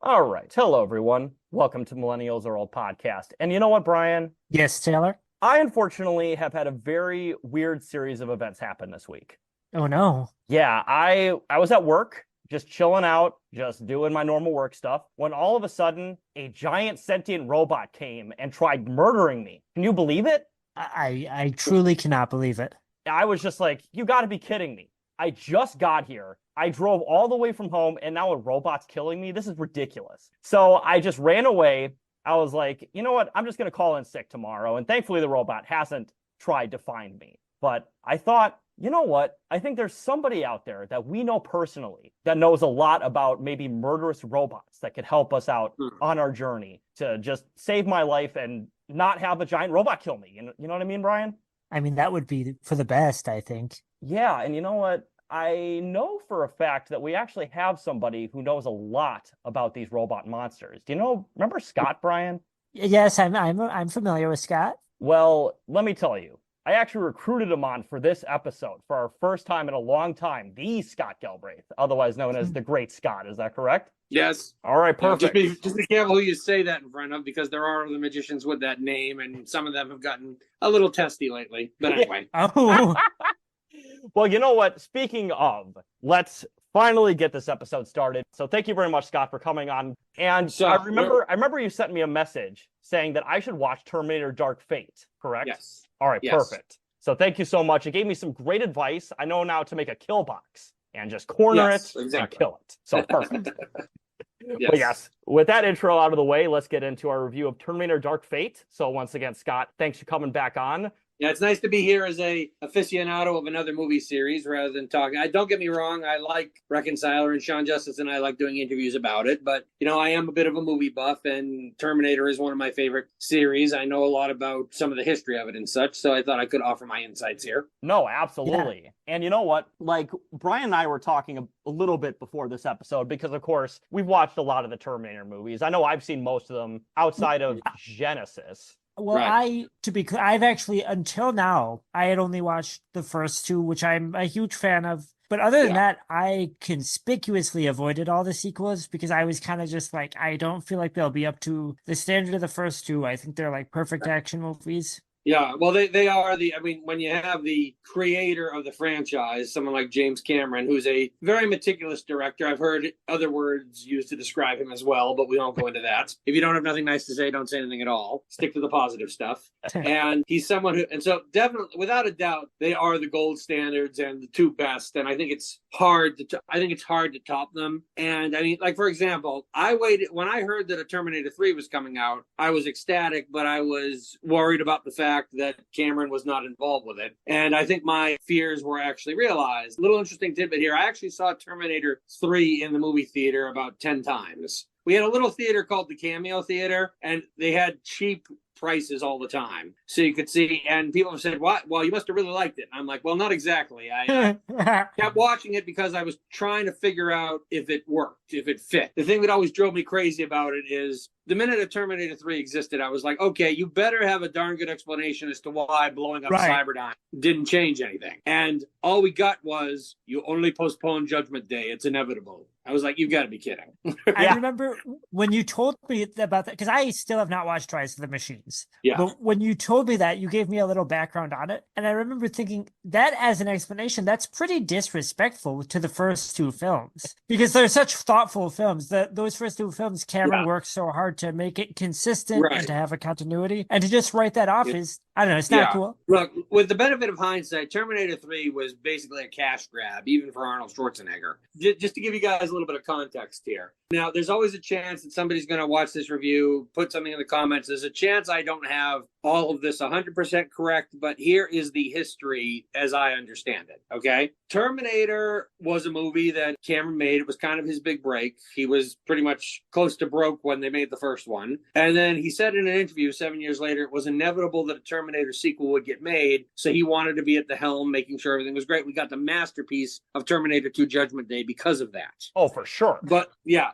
All right. Hello, everyone. Welcome to Millennials Are Old podcast. And you know what, Brian? Yes, Taylor. I unfortunately have had a very weird series of events happen this week. Oh no. Yeah, I was at work, just chilling out, just doing my normal work stuff, when all of a sudden a giant sentient robot came and tried murdering me. Can you believe it? I truly cannot believe it. I was just like, you got to be kidding me. I just got here. I drove all the way from home and now a robot's killing me. This is ridiculous. So I just ran away. I was like, you know what? I'm just going to call in sick tomorrow. And thankfully, the robot hasn't tried to find me. But I thought, you know what? I think there's somebody out there that we know personally that knows a lot about maybe murderous robots that could help us out on our journey to just save my life and not have a giant robot kill me. You know what I mean, Brian? I mean, that would be for the best, I think. Yeah. And you know what? I know for a fact that we actually have somebody who knows a lot about these robot monsters. Do you know, remember Scott, Brian? Yes, I'm familiar with Scott. Well, let me tell you, I actually recruited him on for this episode for our first time in a long time, the Scott Galbraith, otherwise known as the Great Scott. Is that correct? Yes. All right, perfect. Just be careful who you say that in front of, because there are other magicians with that name, and some of them have gotten a little testy lately. But anyway. Oh. Well, you know what? Speaking of, let's finally get this episode started. So thank you very much, Scott, for coming on. And so I remember you sent me a message saying that I should watch Terminator Dark Fate, correct? Yes. All right, yes. Perfect. So thank you so much. It gave me some great advice. I know now to make a kill box and just corner it and kill it. So perfect. Yes. But yes, with that intro out of the way, let's get into our review of Terminator Dark Fate. So once again, Scott, thanks for coming back on. Yeah, it's nice to be here as a aficionado of another movie series rather than talking. Don't get me wrong, I like Reconciler, and Sean Justice and I like doing interviews about it. But, you know, I am a bit of a movie buff, and Terminator is one of my favorite series. I know a lot about some of the history of it and such, so I thought I could offer my insights here. No, absolutely. Yeah. And you know what? Like, Brian and I were talking a little bit before this episode because, of course, we've watched a lot of the Terminator movies. I know I've seen most of them outside of Genesis. Well, right. I've actually, until now, I had only watched the first two, which I'm a huge fan of. But other than that, I conspicuously avoided all the sequels because I was kind of just like, I don't feel like they'll be up to the standard of the first two. I think they're like perfect action movies. Yeah, well, they are when you have the creator of the franchise, someone like James Cameron, who's a very meticulous director. I've heard other words used to describe him as well, but we won't go into that. If you don't have nothing nice to say, don't say anything at all. Stick to the positive stuff. And he's someone who, and so definitely, without a doubt, they are the gold standards and the two best. And I think it's hard to top them. And I mean, like, for example, when I heard that a Terminator 3 was coming out, I was ecstatic, but I was worried about the fact that Cameron was not involved with it. And I think my fears were actually realized. Little interesting tidbit here. I actually saw Terminator 3 in the movie theater about 10 times. We had a little theater called the Cameo Theater, and they had cheap prices all the time. So you could see, and people have said, "What? Well, you must have really liked it." And I'm like, well, not exactly. I kept watching it because I was trying to figure out if it worked, if it fit. The thing that always drove me crazy about it is the minute a Terminator 3 existed, I was like, okay, you better have a darn good explanation as to why blowing up Cyberdyne didn't change anything. And all we got was, you only postpone Judgment Day. It's inevitable. I was like, you've got to be kidding. I remember when you told me about that, because I still have not watched Rise of the Machines. Yeah. But when you told me that, you gave me a little background on it. And I remember thinking that as an explanation, that's pretty disrespectful to the first two films. Because they're such thoughtful films. Those first two films, Cameron worked so hard to make it consistent and to have a continuity. And to just write that off is, I don't know, it's not cool. Look, with the benefit of hindsight, Terminator 3 was basically a cash grab, even for Arnold Schwarzenegger. Just to give you guys a little bit of context here. Now, there's always a chance that somebody's going to watch this review, put something in the comments. There's a chance I don't have all of this 100% correct, but here is the history as I understand it, okay? Terminator was a movie that Cameron made. It was kind of his big break. He was pretty much close to broke when they made the first one. And then he said in an interview 7 years later, it was inevitable that a Terminator sequel would get made, so he wanted to be at the helm, making sure everything was great. We got the masterpiece of Terminator 2 Judgment Day because of that. Oh, for sure.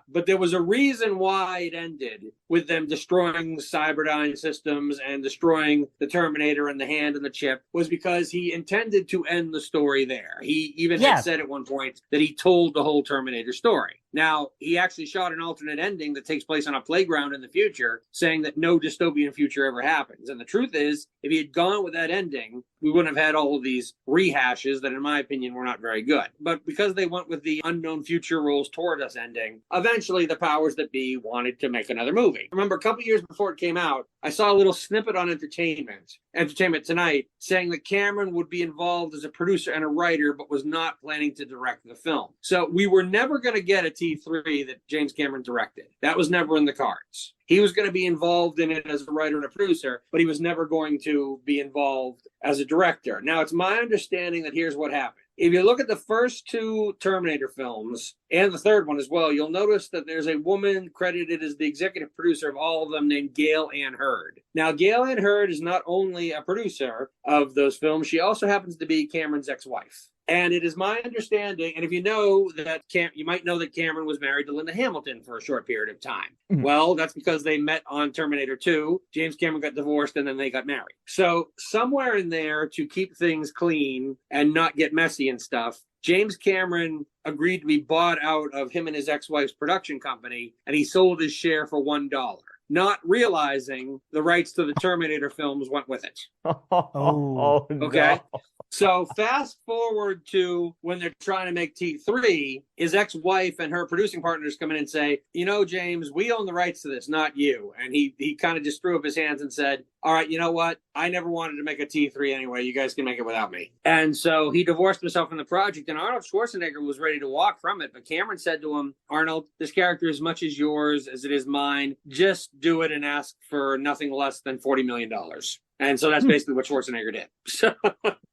But there was a reason why it ended with them destroying Cyberdyne systems and destroying the Terminator and the hand and the chip, was because he intended to end the story there. He even had said at one point that he told the whole Terminator story. Now, he actually shot an alternate ending that takes place on a playground in the future, saying that no dystopian future ever happens. And the truth is, if he had gone with that ending, we wouldn't have had all of these rehashes that, in my opinion, were not very good. But because they went with the unknown future rules toward us ending, eventually the powers that be wanted to make another movie. Remember, a couple years before it came out, I saw a little snippet on Entertainment Tonight, saying that Cameron would be involved as a producer and a writer, but was not planning to direct the film. So we were never going to get a T3 that James Cameron directed. That was never in the cards. He was going to be involved in it as a writer and a producer, but he was never going to be involved as a director. Now, it's my understanding that here's what happened. If you look at the first two Terminator films, and the third one as well, you'll notice that there's a woman credited as the executive producer of all of them named Gail Ann Hurd. Now, Gail Ann Hurd is not only a producer of those films, she also happens to be Cameron's ex-wife. And it is my understanding, and if you know that, you might know that Cameron was married to Linda Hamilton for a short period of time. Mm-hmm. Well, that's because they met on Terminator 2. James Cameron got divorced, and then they got married. So somewhere in there, to keep things clean and not get messy and stuff, James Cameron agreed to be bought out of him and his ex-wife's production company, and he sold his share for $1. Not realizing the rights to the Terminator films went with it. Oh, okay. No. So fast forward to when they're trying to make T3, his ex-wife and her producing partners come in and say, you know, James, we own the rights to this, not you. And he kind of just threw up his hands and said, all right, you know what? I never wanted to make a T3 anyway. You guys can make it without me. And so he divorced himself from the project, and Arnold Schwarzenegger was ready to walk from it. But Cameron said to him, Arnold, this character is as much as yours as it is mine. Just do it and ask for nothing less than $40 million. And so that's basically what Schwarzenegger did.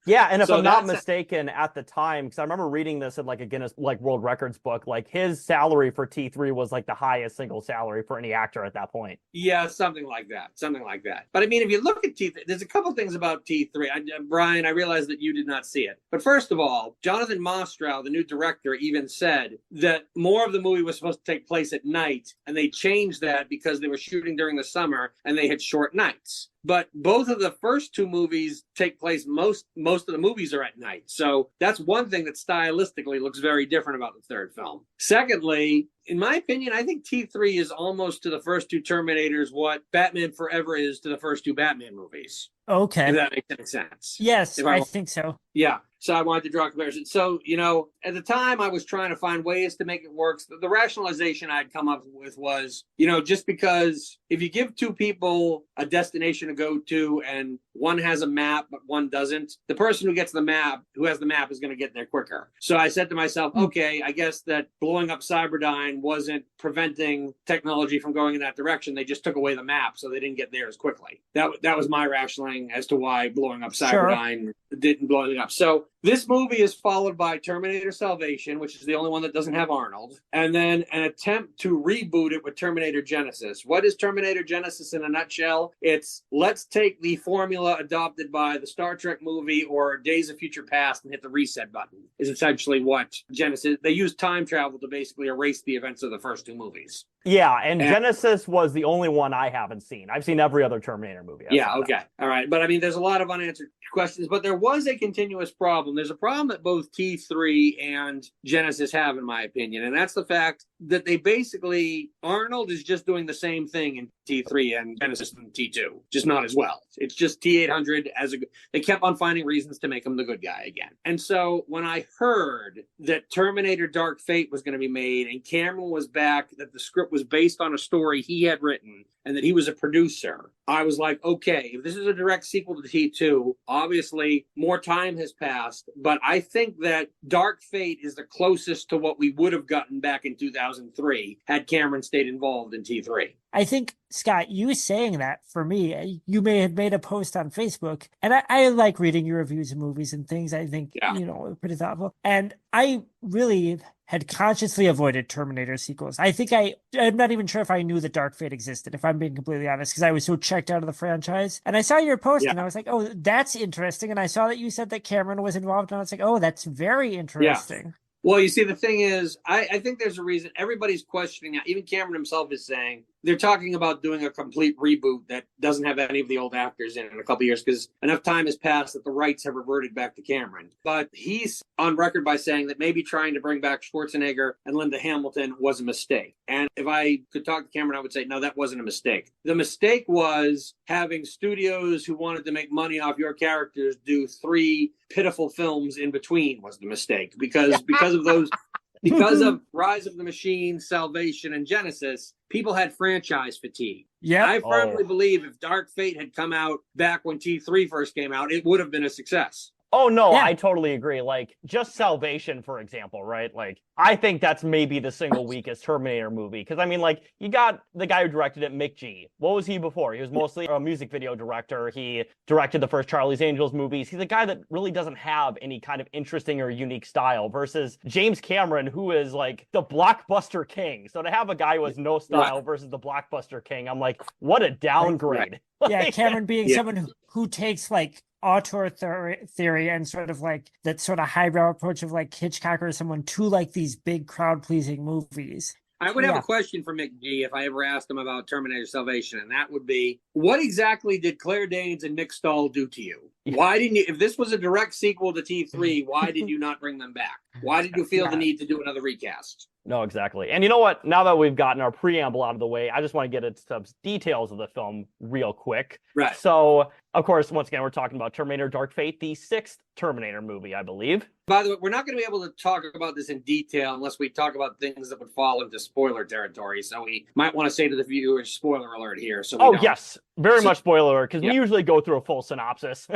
Yeah, and if I'm not mistaken, at the time, because I remember reading this in like a Guinness World Records book, like his salary for T3 was like the highest single salary for any actor at that point. Yeah, something like that. But I mean, if you look at T3, there's a couple things about T3. Brian, I realize that you did not see it. But first of all, Jonathan Mostrow, the new director, even said that more of the movie was supposed to take place at night, and they changed that because they were shooting during the summer and they had short nights. But both of the first two movies take place, most of the movies are at night. So that's one thing that stylistically looks very different about the third film. Secondly, in my opinion, I think T3 is almost to the first two Terminators what Batman Forever is to the first two Batman movies. Okay. If that makes any sense. Yes, I think so. Yeah. So I wanted to draw a comparison. So, you know, at the time I was trying to find ways to make it work. The rationalization I'd come up with was, you know, just because if you give two people a destination to go to and one has a map, but one doesn't, the person who has the map is going to get there quicker. So I said to myself, okay, I guess that blowing up Cyberdyne wasn't preventing technology from going in that direction. They just took away the map, so they didn't get there as quickly. That was my rationale as to why blowing up Cyberdyne didn't blow it up. So this movie is followed by Terminator Salvation, which is the only one that doesn't have Arnold, and then an attempt to reboot it with Terminator Genesis. What is Terminator Genesis in a nutshell? It's let's take the formula adopted by the Star Trek movie or Days of Future Past and hit the reset button, is essentially what Genesis. They use time travel to basically erase the events of the first two movies. Yeah, and Genesis was the only one I haven't seen. I've seen every other Terminator movie. Okay. All right. But I mean, there's a lot of unanswered questions, but there was a continuous problem. There's a problem that both T3 and Genesis have, in my opinion, and that's the fact that they basically, Arnold is just doing the same thing in T3 and Genesis and T2, just not as well. It's just T800 they kept on finding reasons to make him the good guy again. And so when I heard that Terminator Dark Fate was going to be made and Cameron was back, that the script was based on a story he had written and that he was a producer, I was like, okay, if this is a direct sequel to T2, obviously more time has passed, but I think that Dark Fate is the closest to what we would have gotten back in 2003 had Cameron stayed involved in T3. I think, Scott, you saying that, for me, you may have made a post on Facebook, and I like reading your reviews of movies and things. I think, pretty thoughtful. And I really had consciously avoided Terminator sequels. I think I'm not even sure if I knew that Dark Fate existed, if I'm being completely honest, because I was so checked out of the franchise. And I saw your post and I was like, oh, that's interesting. And I saw that you said that Cameron was involved, and I was like, oh, that's very interesting. Yeah. Well, you see, the thing is, I think there's a reason everybody's questioning now. Even Cameron himself is saying, they're talking about doing a complete reboot that doesn't have any of the old actors in a couple of years because enough time has passed that the rights have reverted back to Cameron. But he's on record by saying that maybe trying to bring back Schwarzenegger and Linda Hamilton was a mistake. And if I could talk to Cameron, I would say, no, that wasn't a mistake. The mistake was having studios who wanted to make money off your characters do 3 pitiful films in between was the mistake. Because of those... Because of Rise of the Machine, Salvation, and Genesis, people had franchise fatigue. Yeah, I firmly believe if Dark Fate had come out back when T3 first came out, it would have been a success. Oh, no, Yeah. I totally agree. Like, just Salvation, for example, right? Like, I think that's maybe the single weakest Terminator movie. Because, I mean, like, you got the guy who directed it, Mick G. What was he before? He was mostly a music video director. He directed the first Charlie's Angels movies. He's a guy that really doesn't have any kind of interesting or unique style versus James Cameron, who is, like, the blockbuster king. So to have a guy who has no style versus the blockbuster king, I'm like, what a downgrade. Yeah, Cameron being someone who takes, like, auteur theory and sort of like that sort of highbrow approach of like Hitchcock or someone to like these big crowd pleasing movies. I would have a question for Mick G if I ever asked him about Terminator Salvation, and that would be, what exactly did Claire Danes and Nick Stahl do to you? Why didn't you, if this was a direct sequel to T3, why did you not bring them back? Why did you feel the need to do another recast? No, exactly. And you know what? Now that we've gotten our preamble out of the way, I just want to get into some details of the film real quick. Right. So, of course, once again, we're talking about Terminator Dark Fate, the 6th Terminator movie, I believe. By the way, we're not going to be able to talk about this in detail unless we talk about things that would fall into spoiler territory. So we might want to say to the viewers, spoiler alert here. So yes. Very much spoiler alert, because we usually go through a full synopsis.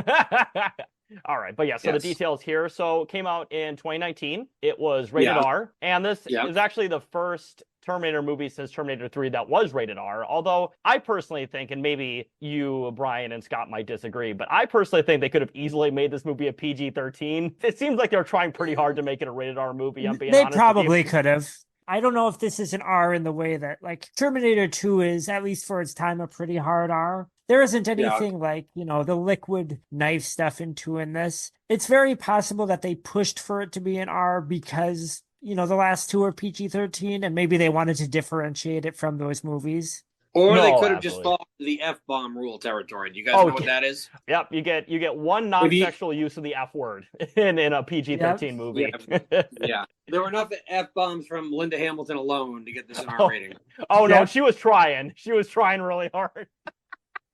All right, but so the details here. So it came out in 2019. It was rated R, and this is actually the first Terminator movie since Terminator 3 that was rated R. Although I personally think, and maybe you, Brian, and Scott might disagree, but I personally think they could have easily made this movie a PG-13. It seems like they're trying pretty hard to make it a rated R movie. I'm being honest. They probably could have. I don't know if this is an R in the way that like Terminator 2 is, at least for its time, a pretty hard R. There isn't anything like, you know, the liquid knife stuff into in this. It's very possible that they pushed for it to be an R because, you know, the last 2 are PG-13 and maybe they wanted to differentiate it from those movies. Or they could have just fallen to the F-bomb rule territory. Do you guys know what that is? Yep, you get one non-sexual use of the F word in a PG-13 movie. There were enough F-bombs from Linda Hamilton alone to get this an R rating. No, she was trying. She was trying really hard.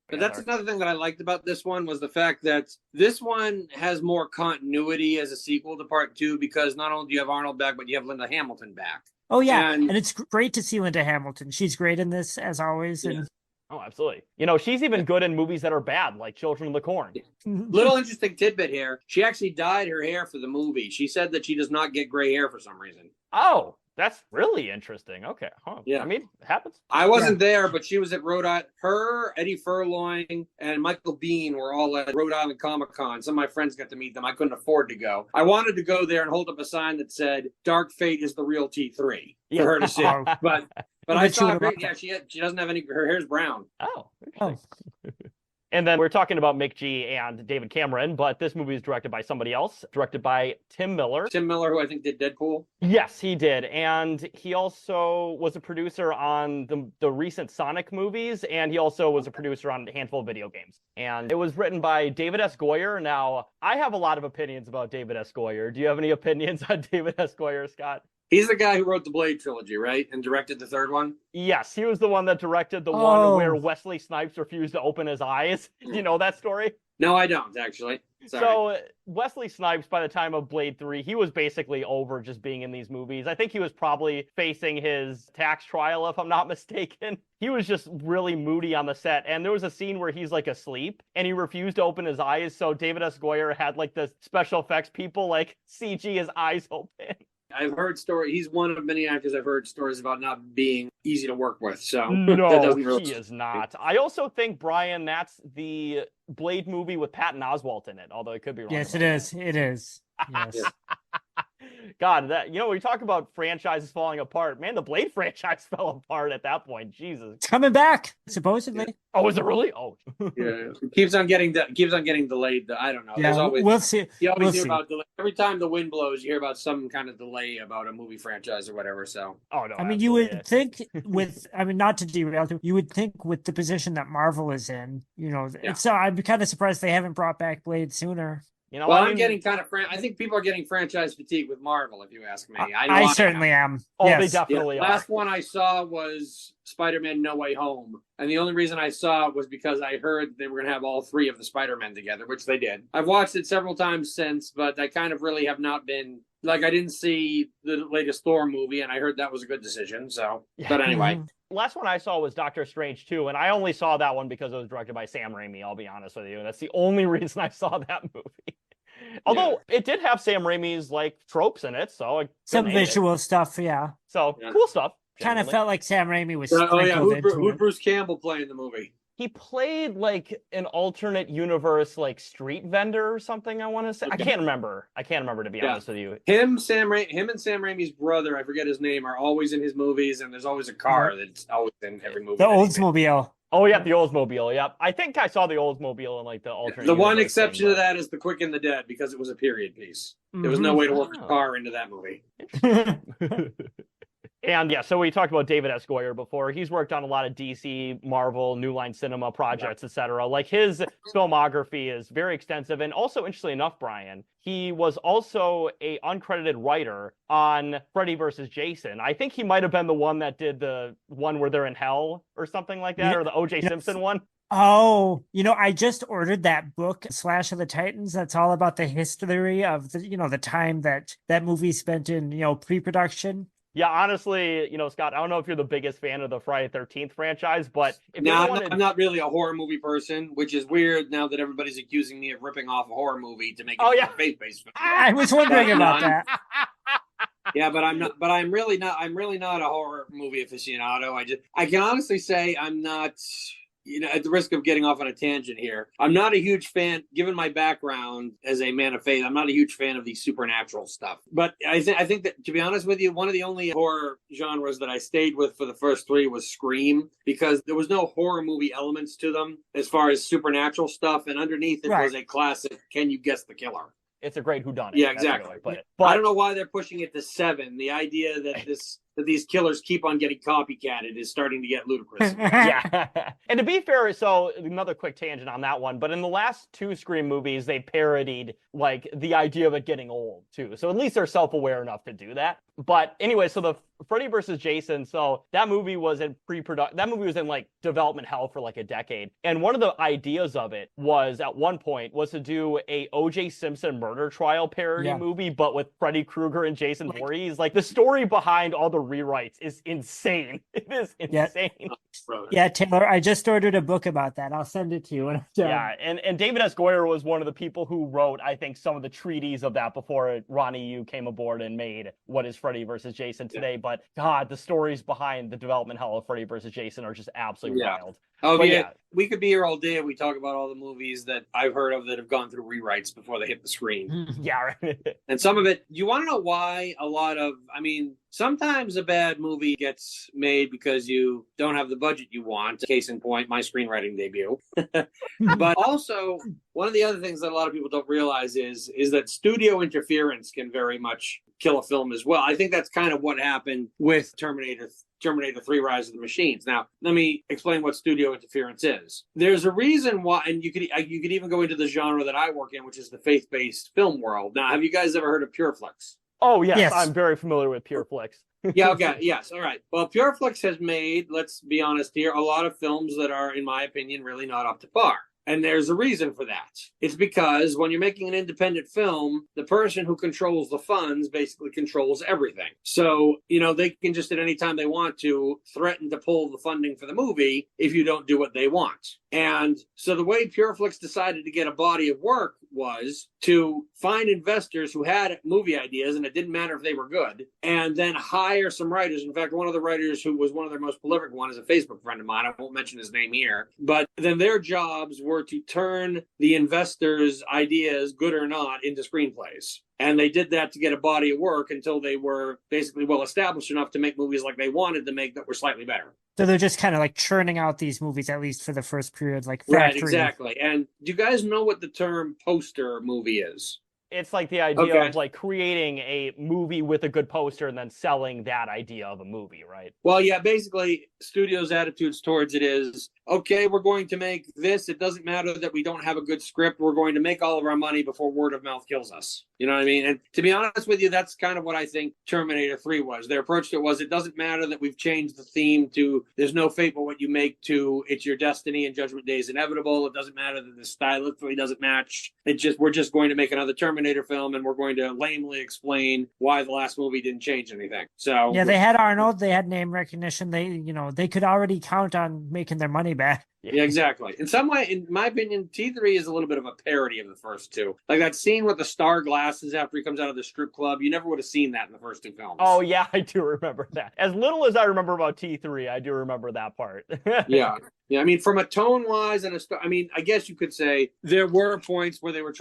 But that's another thing that I liked about this one was the fact that this one has more continuity as a sequel to Part 2 because not only do you have Arnold back, but you have Linda Hamilton back. Oh, yeah. And it's great to see Linda Hamilton. She's great in this, as always. And oh, absolutely. You know, she's even good in movies that are bad, like Children of the Corn. Little interesting tidbit here. She actually dyed her hair for the movie. She said that she does not get gray hair for some reason. Oh, that's really interesting. Okay. Huh. Yeah. I mean, it happens. I wasn't there, but she was at Rhode Island. Her, Eddie Furlong, and Michael Bean were all at Rhode Island Comic Con. Some of my friends got to meet them. I couldn't afford to go. I wanted to go there and hold up a sign that said, Dark Fate is the real T3 for her to see. But I saw her. Yeah, she doesn't have any, her hair's brown. Oh, interesting. And then we're talking about Mick G and David Cameron, but this movie is directed by somebody else, directed by Tim Miller. Tim Miller, who I think did Deadpool? Yes, he did. And he also was a producer on the recent Sonic movies, and he also was a producer on a handful of video games. And it was written by David S. Goyer. Now, I have a lot of opinions about David S. Goyer. Do you have any opinions on David S. Goyer, Scott? He's the guy who wrote the Blade trilogy, right? And directed the third one? Yes, he was the one that directed the one where Wesley Snipes refused to open his eyes. You know that story? No, I don't, actually. Sorry. So Wesley Snipes, by the time of Blade 3, he was basically over just being in these movies. I think he was probably facing his tax trial, if I'm not mistaken. He was just really moody on the set. And there was a scene where he's like asleep and he refused to open his eyes. So David S. Goyer had like the special effects people like CG his eyes open. I've heard stories. He's one of many actors I've heard stories about not being easy to work with. So no, he is not. I also think, Brian, that's the Blade movie with Patton Oswalt in it, although it could be wrong. Yes, it is. It is. Yes. God, that we talk about franchises falling apart. Man, the Blade franchise fell apart at that point. Jesus. It's coming back, supposedly. Oh, is it really? Oh, Yeah, it keeps on getting delayed. I don't know. Yeah, There's always we'll see. you always We'll hear see. about delay. Every time the wind blows, you hear about some kind of delay about a movie franchise or whatever. So oh no. I mean, you would absolutely. think not to derail, you would think with the position that Marvel is in, Yeah. it's I'd be kind of surprised they haven't brought back Blade sooner. Well, I'm getting kind of. I think people are getting franchise fatigue with Marvel. If you ask me, I certainly am. Oh, yes. they definitely are. Last one I saw was Spider-Man: No Way Home, and the only reason I saw it was because I heard they were going to have all three of the Spider-Men together, which they did. I've watched it several times since, but I kind of really have not been. Like, I didn't see the latest Thor movie, and I heard that was a good decision. So, but anyway. Last one I saw was Doctor Strange 2, and I only saw that one because it was directed by Sam Raimi, I'll be honest with you. That's the only reason I saw that movie. Although it did have Sam Raimi's tropes in it, so some visual stuff, yeah. So cool stuff. Kind of felt like Sam Raimi was. Who'd Bruce Campbell play in the movie? He played an alternate universe street vendor or something, I want to say. Okay. I can't remember to be honest with you. Him and Sam Raimi's brother, I forget his name, are always in his movies, and there's always a car that's always in every movie. The Oldsmobile. Oh yeah, the Oldsmobile. Yep. I think I saw the Oldsmobile in the alternate. The one exception to that is The Quick and the Dead, because it was a period piece. There was no way to work a car into that movie. And so we talked about David S. Goyer before. He's worked on a lot of DC, Marvel, New Line Cinema projects, etc. His filmography is very extensive. And also, interestingly enough, Brian, he was also a uncredited writer on Freddy vs. Jason. I think he might have been the one that did the one where they're in hell or something like that, or the O.J. Simpson one. Oh, I just ordered that book, Slash of the Titans. That's all about the history of the time that movie spent in, pre-production. Yeah, honestly, Scott, I don't know if you're the biggest fan of the Friday 13th franchise, but I'm not really a horror movie person, which is weird now that everybody's accusing me of ripping off a horror movie to make it a faith-based film. I was wondering about that. Yeah, but I'm not. But I'm really not. I'm really not a horror movie aficionado. I can honestly say I'm not. At the risk of getting off on a tangent here, I'm not a huge fan, given my background as a man of faith, I'm not a huge fan of the supernatural stuff. But I think that, to be honest with you, one of the only horror genres that I stayed with for the first three was Scream, because there was no horror movie elements to them as far as supernatural stuff. And underneath it was a classic, can you guess the killer? It's a great whodunit. Yeah, exactly. But I don't know why they're pushing it to 7. The idea that these killers keep on getting copycatted is starting to get ludicrous. Yeah. And to be fair, so another quick tangent on that one, but in the last 2 Scream movies, they parodied the idea of it getting old too. So at least they're self-aware enough to do that. But anyway, so the Freddy vs. Jason, so that movie was in pre-production. That movie was in development hell for a decade. And one of the ideas of it was at one point was to do a O.J. Simpson murder trial parody movie, but with Freddy Krueger and Jason Voorhees. The story behind all the rewrites is insane. It is insane. Yeah, Taylor, I just ordered a book about that. I'll send it to you when I'm done. Yeah, and David S. Goyer was one of the people who wrote, I think, some of the treaties of that before Ronnie Yu came aboard and made what is Freddy vs. Jason today. But God, the stories behind the development hell of Freddy vs. Jason are just absolutely wild. Oh, yeah. We could be here all day if we talk about all the movies that I've heard of that have gone through rewrites before they hit the screen. Yeah. And some of it, you want to know why sometimes a bad movie gets made because you don't have the budget you want. Case in point, my screenwriting debut. But also, one of the other things that a lot of people don't realize is that studio interference can very much kill a film as well. I think that's kind of what happened with Terminator 3 Rise of the Machines. Now, let me explain what studio interference is. There's a reason why, and you could even go into the genre that I work in, which is the faith-based film world. Now, have you guys ever heard of PureFlix? Oh, yes. I'm very familiar with PureFlix. Yeah, okay, yes, all right. Well, PureFlix has made, let's be honest here, a lot of films that are, in my opinion, really not up to par. And there's a reason for that. It's because when you're making an independent film, the person who controls the funds basically controls everything. So, they can just at any time they want to threaten to pull the funding for the movie if you don't do what they want. And so the way PureFlix decided to get a body of work was to find investors who had movie ideas, and it didn't matter if they were good, and then hire some writers. In fact, one of the writers who was one of their most prolific one is a Facebook friend of mine. I won't mention his name here. But then their jobs were to turn the investors' ideas, good or not, into screenplays. And they did that to get a body of work until they were basically well established enough to make movies like they wanted to make that were slightly better. So they're just kind of like churning out these movies, at least for the first period, like factory. Right, exactly. And do you guys know what the term poster movie is? It's like the idea of like creating a movie with a good poster and then selling that idea of a movie, right? Well, yeah, basically studios' attitudes towards it is, okay, we're going to make this. It doesn't matter that we don't have a good script. We're going to make all of our money before word of mouth kills us. You know what I mean? And to be honest with you, that's kind of what I think Terminator 3 was. Their approach to it was, it doesn't matter that we've changed the theme to there's no fate but what you make to it's your destiny and Judgment Day is inevitable. It doesn't matter that the stylistically doesn't match. We're just going to make another Terminator film and we're going to lamely explain why the last movie didn't change anything. So yeah, they had Arnold, they had name recognition. They could already count on making their money back. Yeah, exactly. In some way, in my opinion, T3 is a little bit of a parody of the first two. Like that scene with the star glasses after he comes out of the strip club, you never would have seen that in the first two films. Oh, yeah, I do remember that. As little as I remember about T3, I do remember that part. Yeah. Yeah, I mean, from a tone-wise I guess you could say there were points where they were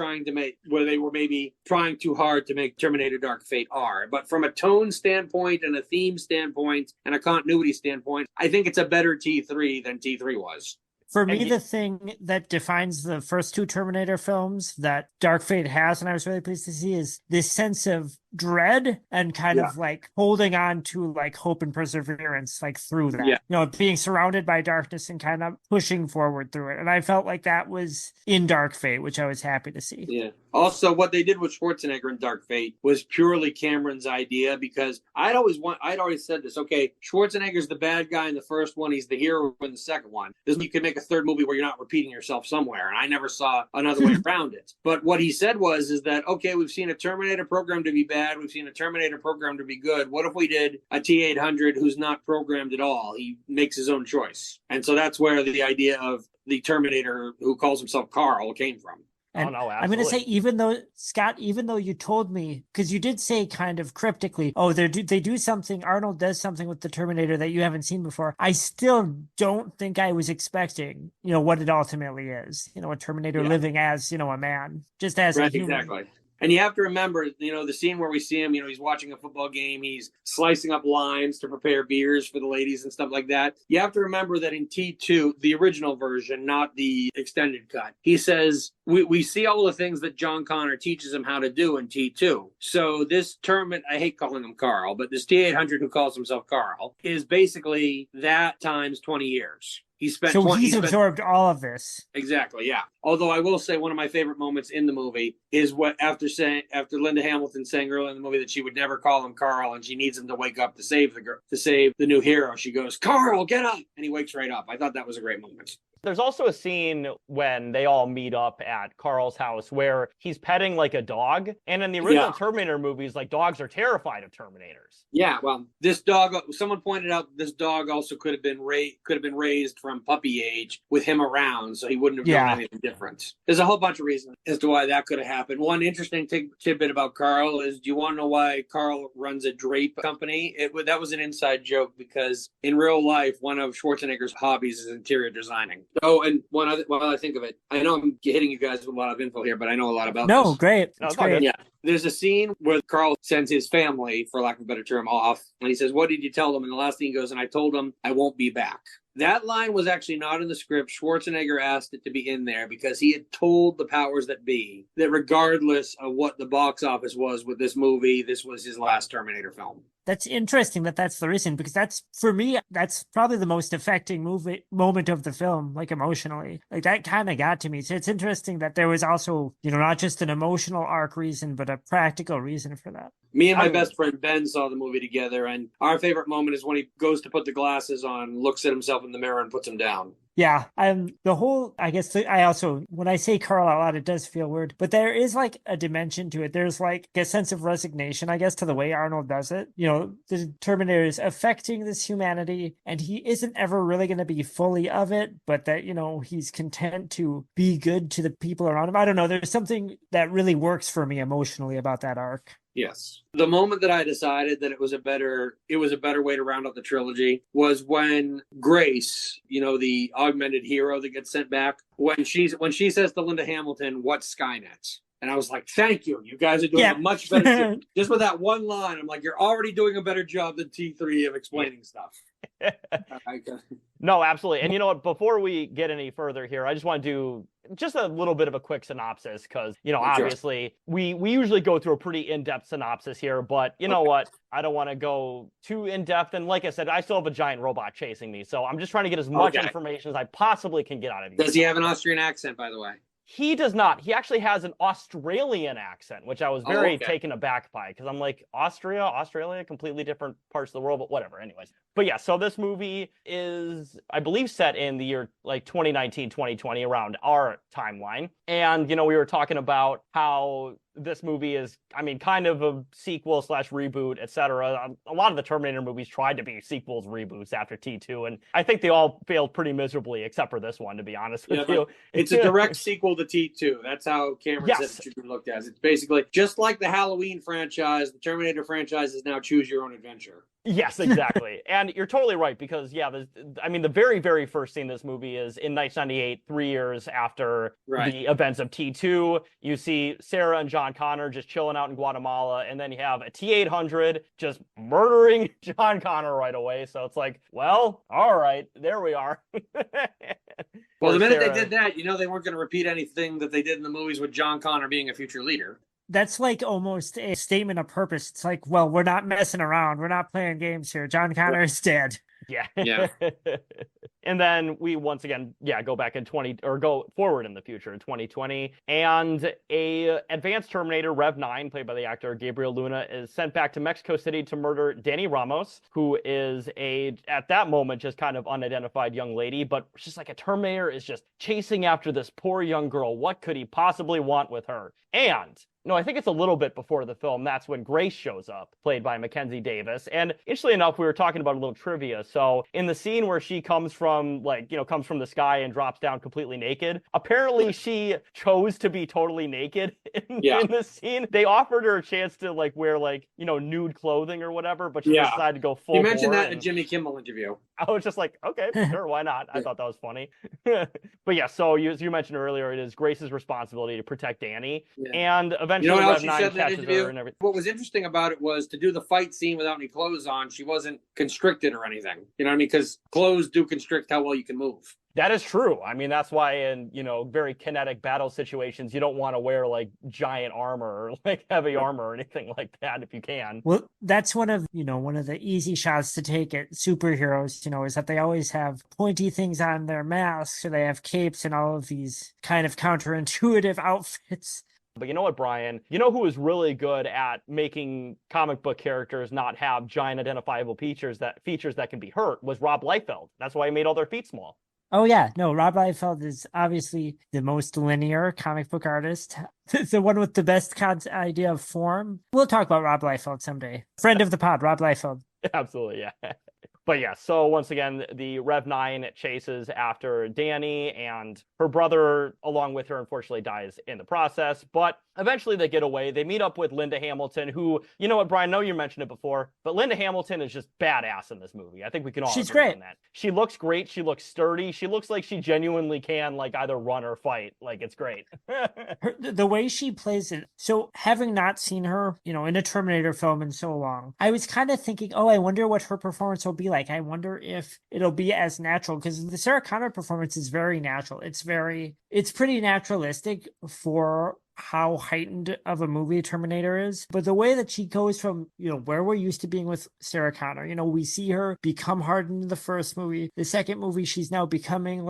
maybe trying too hard to make Terminator Dark Fate R. But from a tone standpoint and a theme standpoint and a continuity standpoint, I think it's a better T3 than T3 was. For me, the thing that defines the first two Terminator films that Dark Fate has, and I was really pleased to see, is this sense of dread and kind of like holding on to like hope and perseverance like through that. Yeah. Being surrounded by darkness and kind of pushing forward through it. And I felt like that was in Dark Fate, which I was happy to see. Yeah. Also, what they did with Schwarzenegger in Dark Fate was purely Cameron's idea, because I'd always said this, okay, Schwarzenegger's the bad guy in the first one, he's the hero in the second one. You could make a third movie where you're not repeating yourself somewhere, and I never saw another way around it. But what he said is that, okay, we've seen a Terminator program to be bad, we've seen a Terminator program to be good. What if we did a T-800 who's not programmed at all? He makes his own choice. And so that's where the idea of the Terminator who calls himself Carl came from. And I'm going to say, even though you told me, because you did say kind of cryptically, they do something, Arnold does something with the Terminator that you haven't seen before, I still don't think I was expecting, what it ultimately is, a Terminator living as, a man, just as a human. Exactly. And you have to remember, the scene where we see him, he's watching a football game. He's slicing up limes to prepare beers for the ladies and stuff like that. You have to remember that in T2, the original version, not the extended cut, he says, we see all the things that John Connor teaches him how to do in T2. So this I hate calling him Carl, but this T-800 who calls himself Carl is basically that times 20 years. He's absorbed all of this. Exactly, yeah. Although I will say one of my favorite moments in the movie is after Linda Hamilton saying earlier in the movie that she would never call him Carl and she needs him to wake up to save the new hero. She goes, "Carl, get up!" And he wakes right up. I thought that was a great moment. There's also a scene when they all meet up at Carl's house where he's petting like a dog. And in the original Terminator movies, like dogs are terrified of Terminators. Yeah, well, this dog, someone pointed out this dog also could have been raised from puppy age with him around, so he wouldn't have done anything different. There's a whole bunch of reasons as to why that could have happened. One interesting tidbit about Carl is, do you want to know why Carl runs a drape company? That was an inside joke, because in real life, one of Schwarzenegger's hobbies is interior designing. Oh, and while I think of it, I know I'm hitting you guys with a lot of info here, but I know a lot about this. No, great. That's great. Yeah. There's a scene where Carl sends his family, for lack of a better term, off. And he says, "What did you tell them?" And the last thing he goes, "And I told them I won't be back." That line was actually not in the script. Schwarzenegger asked it to be in there because he had told the powers that be that regardless of what the box office was with this movie, this was his last Terminator film. That's interesting that's the reason, because that's probably the most affecting moment of the film, like emotionally. Like that kind of got to me. So it's interesting that there was also, not just an emotional arc reason, but a practical reason for that. Me and my best friend Ben saw the movie together, and our favorite moment is when he goes to put the glasses on, looks at himself in the mirror, and puts them down. Yeah, I also, when I say Carl out loud, it does feel weird, but there is like a dimension to it. There's like a sense of resignation, I guess, to the way Arnold does it. The Terminator is affecting this humanity, and he isn't ever really going to be fully of it, but that, he's content to be good to the people around him. I don't know. There's something that really works for me emotionally about that arc. Yes. The moment that I decided that it was a better way to round out the trilogy was when Grace, the augmented hero that gets sent back, when she says to Linda Hamilton, "What's Skynet?" And I was like, thank you. You guys are doing a much better job. Just with that one line, I'm like, you're already doing a better job than T3 of explaining stuff. No, absolutely. And you know what? Before we get any further here, I just want to do just a little bit of a quick synopsis because, obviously we usually go through a pretty in-depth synopsis here, but you know what? I don't want to go too in-depth. And like I said, I still have a giant robot chasing me. So I'm just trying to get as much information as I possibly can get out of you. Does he have an Austrian accent, by the way? He does not. He actually has an Australian accent, which I was very taken aback by because I'm like, Australia, completely different parts of the world, but whatever. Anyways. But yeah, so this movie is, I believe, set in the year like 2019, 2020, around our timeline. And, we were talking about how this movie is, kind of a sequel / reboot, etc. A lot of the Terminator movies tried to be sequels, reboots after T2, and I think they all failed pretty miserably, except for this one, to be honest with you. It's a direct sequel to T2. That's how Cameron said it should be looked at. It's basically just like the Halloween franchise, the Terminator franchise is now Choose Your Own Adventure. Yes, exactly. And you're totally right because, the very, very first scene in this movie is in 1998, 3 years after the events of T2. You see Sarah and John Connor just chilling out in Guatemala, and then you have a T-800 just murdering John Connor right away. So it's like, well, all right, there we are. Well, the minute they did that, they weren't going to repeat anything that they did in the movies with John Connor being a future leader. That's like almost a statement of purpose. It's like, well, we're not messing around. We're not playing games here. John Connor is dead. Yeah. And then we once again, go back in go forward in the future in 2020. And a advanced Terminator, Rev 9, played by the actor Gabriel Luna, is sent back to Mexico City to murder Danny Ramos, who is at that moment, just kind of unidentified young lady. But just like a Terminator is just chasing after this poor young girl. What could he possibly want with her? And no, I think it's a little bit before the film. That's when Grace shows up, played by Mackenzie Davis. And interestingly enough, we were talking about a little trivia. So in the scene where she comes from the sky and drops down completely naked, apparently she chose to be totally naked in the scene. They offered her a chance to wear nude clothing or whatever, but she decided to go full bore. You mentioned that in a Jimmy Kimmel interview. I was just like, okay, sure, why not? I thought that was funny. But yeah, so as you mentioned earlier, it is Grace's responsibility to protect Danny. And eventually, what else she said in that interview? What was interesting about it was to do the fight scene without any clothes on, she wasn't constricted or anything. You know what I mean? Because clothes do constrict how well you can move. That is true. That's why in, very kinetic battle situations, you don't want to wear giant armor or heavy armor or anything like that if you can. Well, that's one of the easy shots to take at superheroes, is that they always have pointy things on their masks or they have capes and all of these kind of counterintuitive outfits. But you know what, Brian? You know who is really good at making comic book characters not have giant identifiable features that can be hurt was Rob Liefeld. That's why he made all their feet small. Oh, yeah. No, Rob Liefeld is obviously the most linear comic book artist. The one with the best idea of form. We'll talk about Rob Liefeld someday. Friend of the pod, Rob Liefeld. Absolutely, yeah. But yeah, so once again, the Rev 9 chases after Danny, and her brother, along with her, unfortunately dies in the process. But eventually they get away. They meet up with Linda Hamilton, who, you know what, Brian, I know you mentioned it before, but Linda Hamilton is just badass in this movie. I think we can all agree on that. She looks great. She looks sturdy. She looks like she genuinely can, either run or fight. It's great. The way she plays it. So having not seen her, in a Terminator film in so long, I was kind of thinking, I wonder what her performance will be like. I wonder if it'll be as natural, because the Sarah Connor performance is very natural. It's pretty naturalistic for how heightened of a movie Terminator is. But the way that she goes from, where we're used to being with Sarah Connor, we see her become hardened in the first movie. The second movie, she's now becoming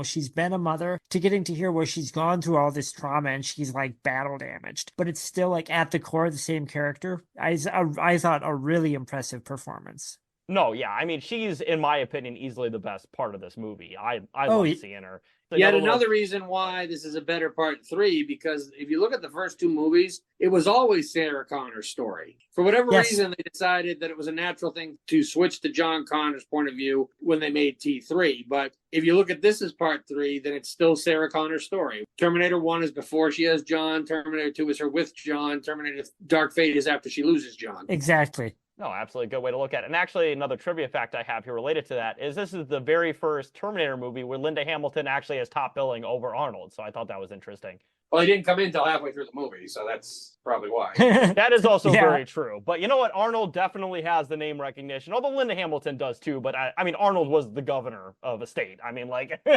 she's been a mother, to getting to here where she's gone through all this trauma and she's battle damaged. But it's still at the core the same character. I thought a really impressive performance. No, yeah. She's, in my opinion, easily the best part of this movie. I love seeing her. Yet another reason why this is a better part 3, because if you look at the first 2 movies, it was always Sarah Connor's story. For whatever reason, they decided that it was a natural thing to switch to John Connor's point of view when they made T3. But if you look at this as part 3, then it's still Sarah Connor's story. Terminator 1 is before she has John. Terminator 2 is her with John. Terminator Dark Fate is after she loses John. Exactly. No, absolutely good way to look at it. And actually, another trivia fact I have here related to that is this is the very first Terminator movie where Linda Hamilton actually has top billing over Arnold. So I thought that was interesting. Well, he didn't come in until halfway through the movie, so that's probably why. That is also Yeah. very true. But you know what? Arnold definitely has the name recognition, although Linda Hamilton does too. But I mean, Arnold was the governor of a state. I mean, like, you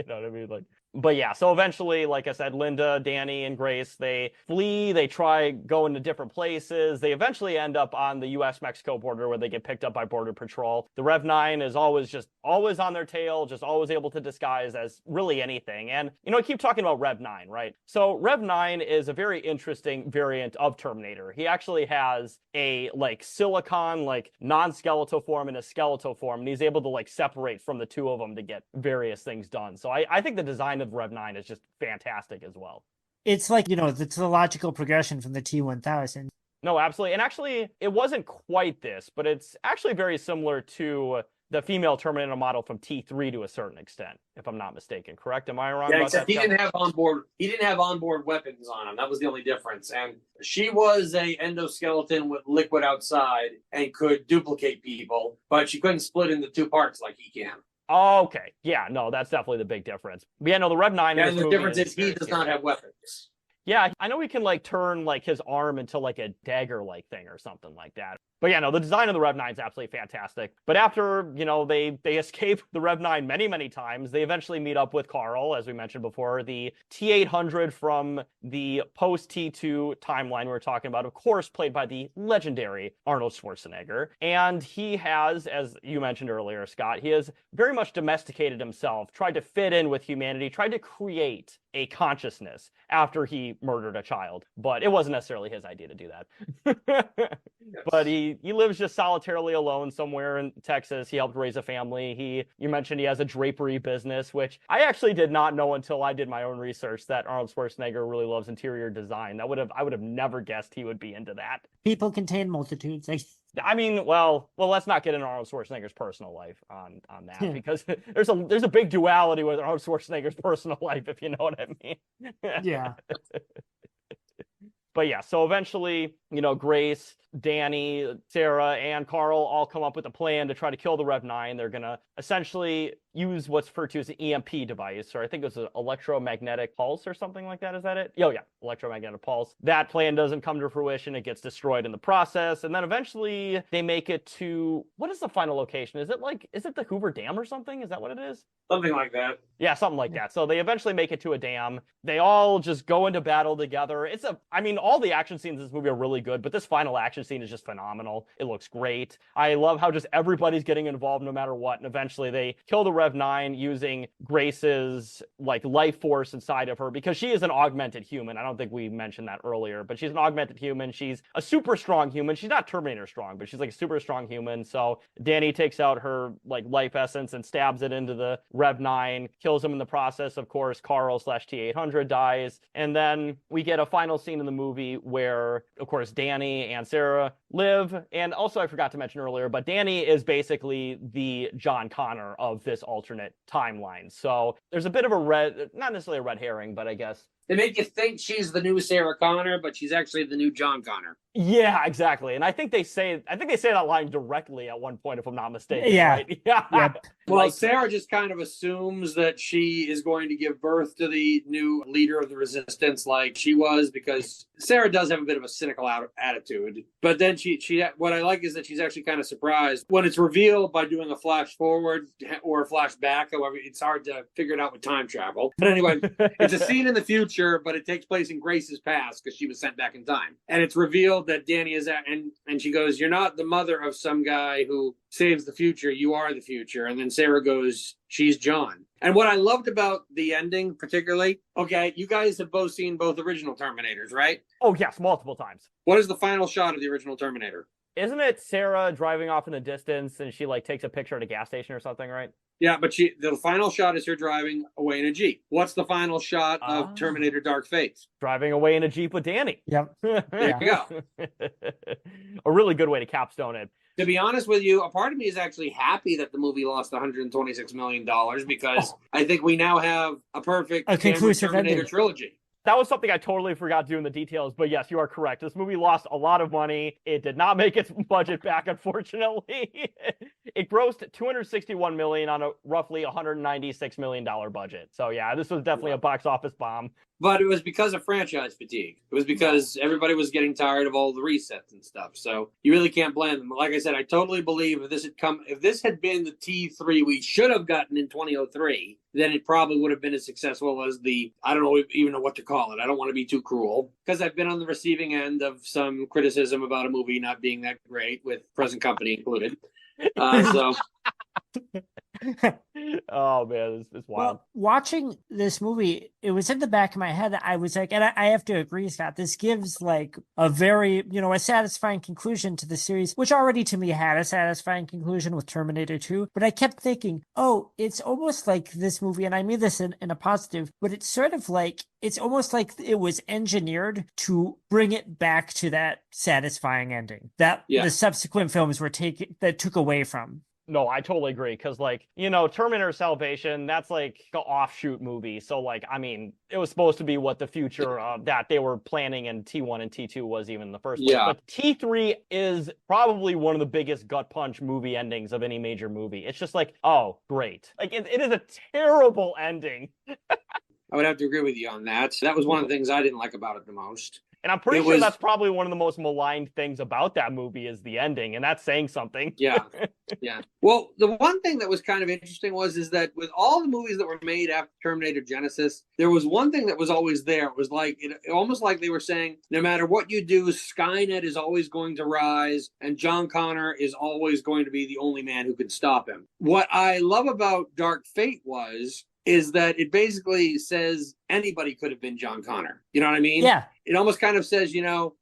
know what I mean? Like, but yeah, so eventually, like I said, Linda, Danny, and Grace, they flee. They try going to different places. They eventually end up on the U.S.-Mexico border where they get picked up by Border Patrol. The Rev 9 is always on their tail, just always able to disguise as really anything. And, you know, I keep talking about Rev 9, right? So Rev 9 is a very interesting variant of Terminator. He actually has a, like, silicon, like, non-skeletal form and a skeletal form, and he's able to, like, separate from the two of them to get various things done. So I think the design of Rev 9 is just fantastic as well. It's like, it's the logical progression from the T-1000. No, absolutely. And actually, it wasn't quite this, but it's actually very similar to the female Terminator model from T3 to a certain extent, if I'm not mistaken. Correct? Am I wrong? Yeah, about except that, he didn't have onboard weapons on him. That was the only difference. And she was a endoskeleton with liquid outside and could duplicate people, but she couldn't split into two parts like he can. Okay. Yeah, no, that's definitely the big difference. But yeah, no, the Rev 9 and the difference is he does not have weapons. Yeah, I know he can, like, turn, like, his arm into, like, a dagger-like thing or something like that. But yeah, no, the design of the Rev 9 is absolutely fantastic. But after, they escape the Rev 9 many, many times, they eventually meet up with Carl, as we mentioned before, the T-800 from the post-T2 timeline we were talking about, of course, played by the legendary Arnold Schwarzenegger. And he has, as you mentioned earlier, Scott, he has very much domesticated himself, tried to fit in with humanity, tried to create a consciousness after he murdered a child. But it wasn't necessarily his idea to do that. Yes. But he lives just solitarily alone somewhere in Texas. He helped raise a family. You mentioned he has a drapery business, which I actually did not know until I did my own research that Arnold Schwarzenegger really loves interior design. I would have never guessed he would be into that. People contain multitudes. I mean, well, let's not get into Arnold Schwarzenegger's personal life on that, because there's a big duality with Arnold Schwarzenegger's personal life, if you know what I mean. Yeah. But yeah, so eventually, Grace, Danny, Sarah, and Carl all come up with a plan to try to kill the Rev 9. They're going to essentially use what's referred to as an EMP device, or I think it was an electromagnetic pulse or something like that. Is that it? Oh, yeah, electromagnetic pulse. That plan doesn't come to fruition. It gets destroyed in the process. And then eventually they make it to, what is the final location? Is it the Hoover Dam or something? Is that what it is? Something like that. Yeah, something like that. So they eventually make it to a dam. They all just go into battle together. All the action scenes in this movie are really good, but this final action scene is just phenomenal. It looks great. I love how just everybody's getting involved no matter what. And eventually they kill the Rev 9 using Grace's life force inside of her, because she is an augmented human. I don't think we mentioned that earlier, but she's an augmented human. She's a super strong human. She's not Terminator strong, but she's like a super strong human. So Danny takes out her life essence and stabs it into the Rev 9, kills him in the process. Of course, Carl / T-800 dies. And then we get a final scene in the movie where, of course, Danny and Sarah live. And also, I forgot to mention earlier, but Danny is basically the John Connor of this alternate timeline. So there's a bit of not necessarily a red herring, but I guess they make you think she's the new Sarah Connor, but she's actually the new John Connor. Yeah, exactly. And I think they say that line directly at one point, if I'm not mistaken. Yeah. Right? Yeah. Yep. Well, Sarah just kind of assumes that she is going to give birth to the new leader of the resistance, like she was, because Sarah does have a bit of a cynical attitude. But then she what I like is that she's actually kind of surprised when it's revealed by doing a flash forward or a flash back. However, it's hard to figure it out with time travel. But anyway, it's a scene in the future, but it takes place in Grace's past because she was sent back in time. And it's revealed that Danny is and she goes, "You're not the mother of some guy who saves the future. You are the future." And then Sarah goes, "She's John." And what I loved about the ending particularly, okay, you guys have both seen both original Terminators, right? Oh, yes, multiple times. What is the final shot of the original Terminator? Isn't it Sarah driving off in the distance and she takes a picture at a gas station or something, right? Yeah, but the final shot is her driving away in a Jeep. What's the final shot of Terminator Dark Fate? Driving away in a Jeep with Danny. Yep. There you go. A really good way to capstone it. To be honest with you, a part of me is actually happy that the movie lost $126 million because I think we now have a perfect conclusive Terminator ending. trilogy. That was something I totally forgot to do in the details, but yes, you are correct. This movie lost a lot of money. It did not make its budget back, unfortunately. It grossed $261 million on a roughly $196 million budget. So yeah, this was definitely a box office bomb. But it was because of franchise fatigue. It was because everybody was getting tired of all the resets and stuff. So you really can't blame them. Like I said, I totally believe if this had been the T3 we should have gotten in 2003, then it probably would have been as successful as I don't even know what to call it. I don't want to be too cruel because I've been on the receiving end of some criticism about a movie not being that great, with present company included. So. Oh man, it's wild. Well, watching this movie, it was in the back of my head. I was like, and I have to agree, Scott, this gives like a very, a satisfying conclusion to the series, which already to me had a satisfying conclusion with Terminator 2. But I kept thinking, oh, it's almost like this movie, and I mean this in a positive, but it's sort of like, it's almost like it was engineered to bring it back to that satisfying ending that the subsequent films took away from. No, I totally agree. Because, Terminator Salvation, that's like an offshoot movie. So, it was supposed to be what the future that they were planning in T1 and T2 was even in the first place. But T3 is probably one of the biggest gut punch movie endings of any major movie. It's just like, oh, great. Like, it is a terrible ending. I would have to agree with you on that. That was one of the things I didn't like about it the most. And I'm pretty sure that's probably one of the most maligned things about that movie is the ending, and that's saying something. Yeah. Well, the one thing that was kind of interesting is that with all the movies that were made after Terminator Genesis, there was one thing that was always there. It was like almost like they were saying, no matter what you do, Skynet is always going to rise, and John Connor is always going to be the only man who can stop him. What I love about Dark Fate is that it basically says anybody could have been John Connor. You know what I mean? Yeah. It almost kind of says,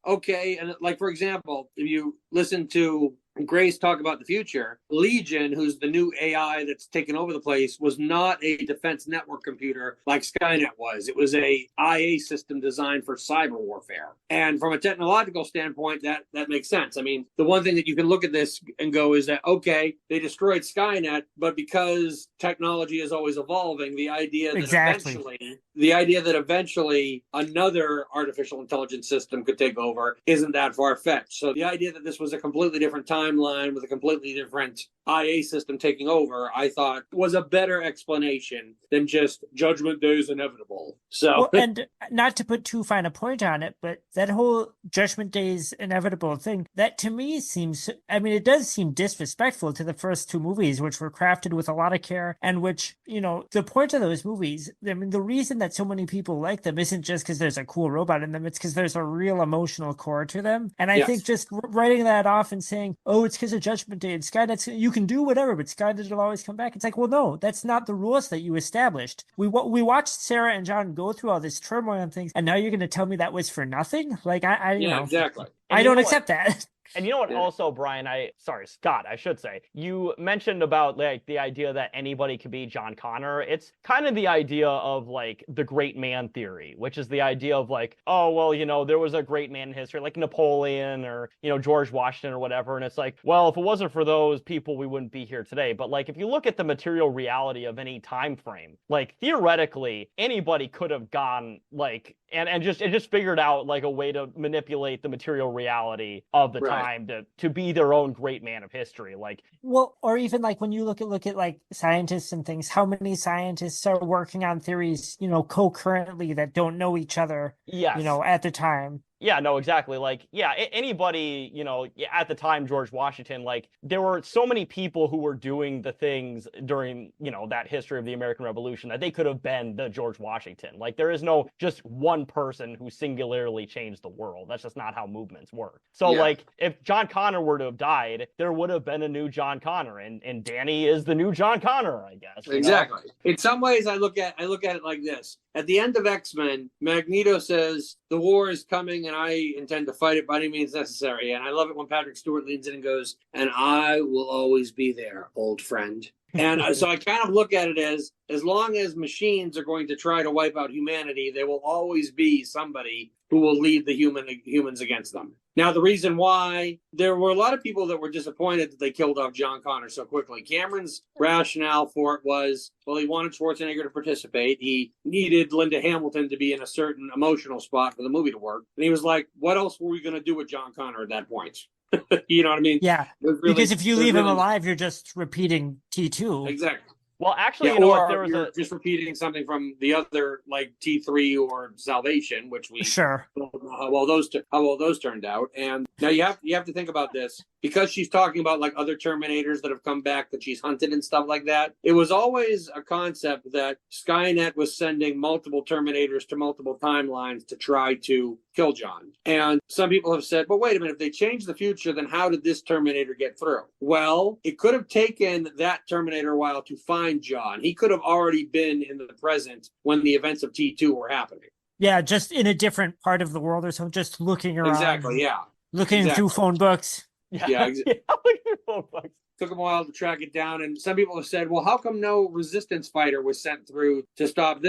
okay. And like, for example, if you listen to Grace talk about the future, Legion, who's the new AI that's taken over the place, was not a defense network computer like Skynet was. It was a IA system designed for cyber warfare. And from a technological standpoint, that makes sense. I mean, the one thing that you can look at this and go is that, okay, they destroyed Skynet, but because technology is always evolving, the idea that eventually another artificial intelligence system could take over isn't that far-fetched. So the idea that this was a completely different timeline with a completely different IA system taking over, I thought was a better explanation than just Judgment Day is inevitable. So, and not to put too fine a point on it, but that whole Judgment Day is inevitable thing, that to me seems, it does seem disrespectful to the first two movies, which were crafted with a lot of care, and which, the point of those movies, the reason that so many people like them isn't just because there's a cool robot in them, it's because there's a real emotional core to them. And I think just writing that off and saying, oh, it's because of Judgment Day and Skynet's, you can do whatever, but Skynet will always come back. It's like, well, no, that's not the rules that you established. We watched Sarah and John go through all this turmoil and things, and now you're going to tell me that was for nothing? Like, exactly. I don't accept that. And you know what? Also, Brian, Scott, I should say, you mentioned about the idea that anybody could be John Connor. It's kind of the idea of the great man theory, which is the idea of oh, well, there was a great man in history, like Napoleon or, George Washington or whatever. And it's like, well, if it wasn't for those people, we wouldn't be here today. But if you look at the material reality of any time frame, theoretically, anybody could have gone and just figured out a way to manipulate the material reality of the time to be their own great man of history. Well, or even when you look at scientists and things, how many scientists are working on theories, concurrently that don't know each other, at the time. Yeah, no, exactly. Anybody, at the time, George Washington, there were so many people who were doing the things during, that history of the American Revolution that they could have been the George Washington. There is no just one person who singularly changed the world. That's just not how movements work. So, if John Connor were to have died, there would have been a new John Connor, and Danny is the new John Connor, I guess. Exactly. In some ways, I look at it like this. At the end of X-Men, Magneto says, the war is coming and I intend to fight it by any means necessary. And I love it when Patrick Stewart leans in and goes, and I will always be there, old friend. And so I kind of look at it as long as machines are going to try to wipe out humanity, there will always be somebody who will lead the humans against them. Now, the reason why there were a lot of people that were disappointed that they killed off John Connor so quickly. Cameron's rationale for it was, well, he wanted Schwarzenegger to participate. He needed Linda Hamilton to be in a certain emotional spot for the movie to work. And he was like, what else were we going to do with John Connor at that point? You know what I mean? Yeah, Really, because if you leave him alive, you're just repeating T2. Exactly. Well, actually, Yeah, you know or what? There was you're just repeating something from the other, like T3 or Salvation, which we Sure. don't know how well those turned out. And now you have to think about this, because she's talking about like other Terminators that have come back that she's hunted and stuff like that. It was always a concept that Skynet was sending multiple Terminators to multiple timelines to try to kill John. And some people have said, but wait a minute, if they changed the future, then how did this Terminator get through? Well, it could have taken that Terminator a while to find John. He could have already been in the present when the events of T2 were happening. Yeah, just in a different part of the world or something, just looking around. Exactly, yeah. Looking through phone books. Yeah, exactly. Looking through phone books. Took them a while to track it down, and some people have said, well, how come no resistance fighter was sent through to stop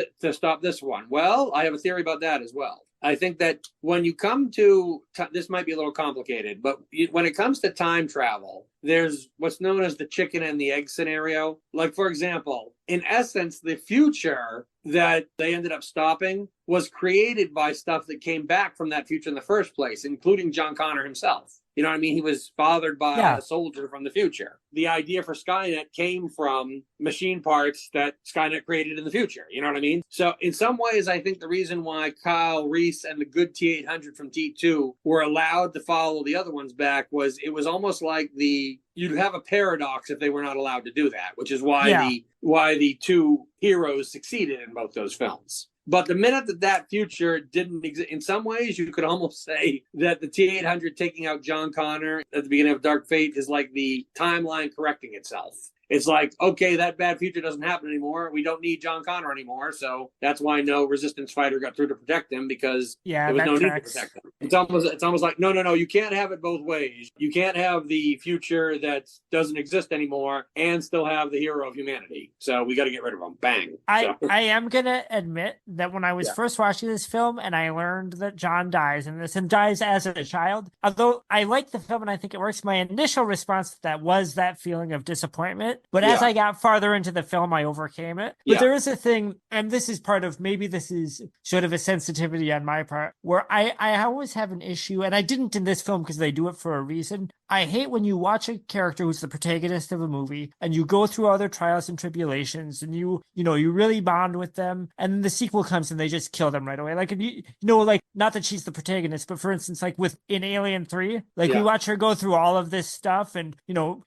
this one? Well, I have a theory about that as well. I think that when you come to this might be a little complicated, but when it comes to time travel, there's what's known as the chicken and the egg scenario. Like, for example, in essence, the future that they ended up stopping was created by stuff that came back from that future in the first place, including John Connor himself. You know what I mean? He was fathered by a soldier from the future. The idea for Skynet came from machine parts that Skynet created in the future. You know what I mean? So in some ways, I think the reason why Kyle Reese and the good T-800 from T2 were allowed to follow the other ones back was it was almost like you'd have a paradox if they were not allowed to do that, which is why the two heroes succeeded in both those films. But the minute that future didn't exist, in some ways, you could almost say that the T-800 taking out John Connor at the beginning of Dark Fate is like the timeline correcting itself. It's like, okay, that bad future doesn't happen anymore. We don't need John Connor anymore. So that's why no resistance fighter got through to protect him, because there was no need to protect him. It's almost like, no, you can't have it both ways. You can't have the future that doesn't exist anymore and still have the hero of humanity. So we got to get rid of him. Bang. I am going to admit that when I was first watching this film and I learned that John dies in this and dies as a child, although I like the film and I think it works, my initial response to that was that feeling of disappointment. But as I got farther into the film, I overcame it. But there is a thing, and this is part of, maybe this is sort of a sensitivity on my part, where I always have an issue, and I didn't in this film because they do it for a reason. I hate when you watch a character who's the protagonist of a movie, and you go through all their trials and tribulations, and you really bond with them, and then the sequel comes and they just kill them right away. Like, like, not that she's the protagonist, but for instance, like in Alien 3, we watch her go through all of this stuff, and,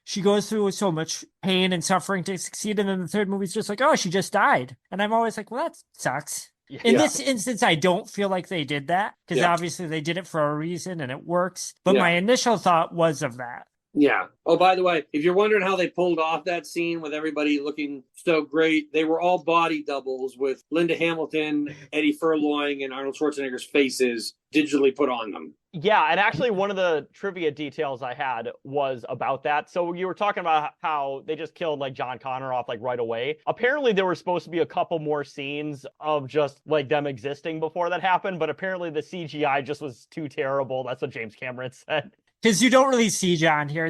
she goes through so much pain and suffering to succeed, and then the third movie's just like, oh, she just died. And I'm always like, well, that sucks. In this instance, I don't feel like they did that, because obviously they did it for a reason and it works. But my initial thought was of that. Yeah. Oh, by the way, if you're wondering how they pulled off that scene with everybody looking so great, they were all body doubles with Linda Hamilton, Eddie Furlong, and Arnold Schwarzenegger's faces digitally put on them. Yeah, and actually one of the trivia details I had was about that. So you were talking about how they just killed like John Connor off like right away. Apparently there were supposed to be a couple more scenes of just like them existing before that happened, but apparently the CGI just was too terrible. That's what James Cameron said. Because you don't really see John here.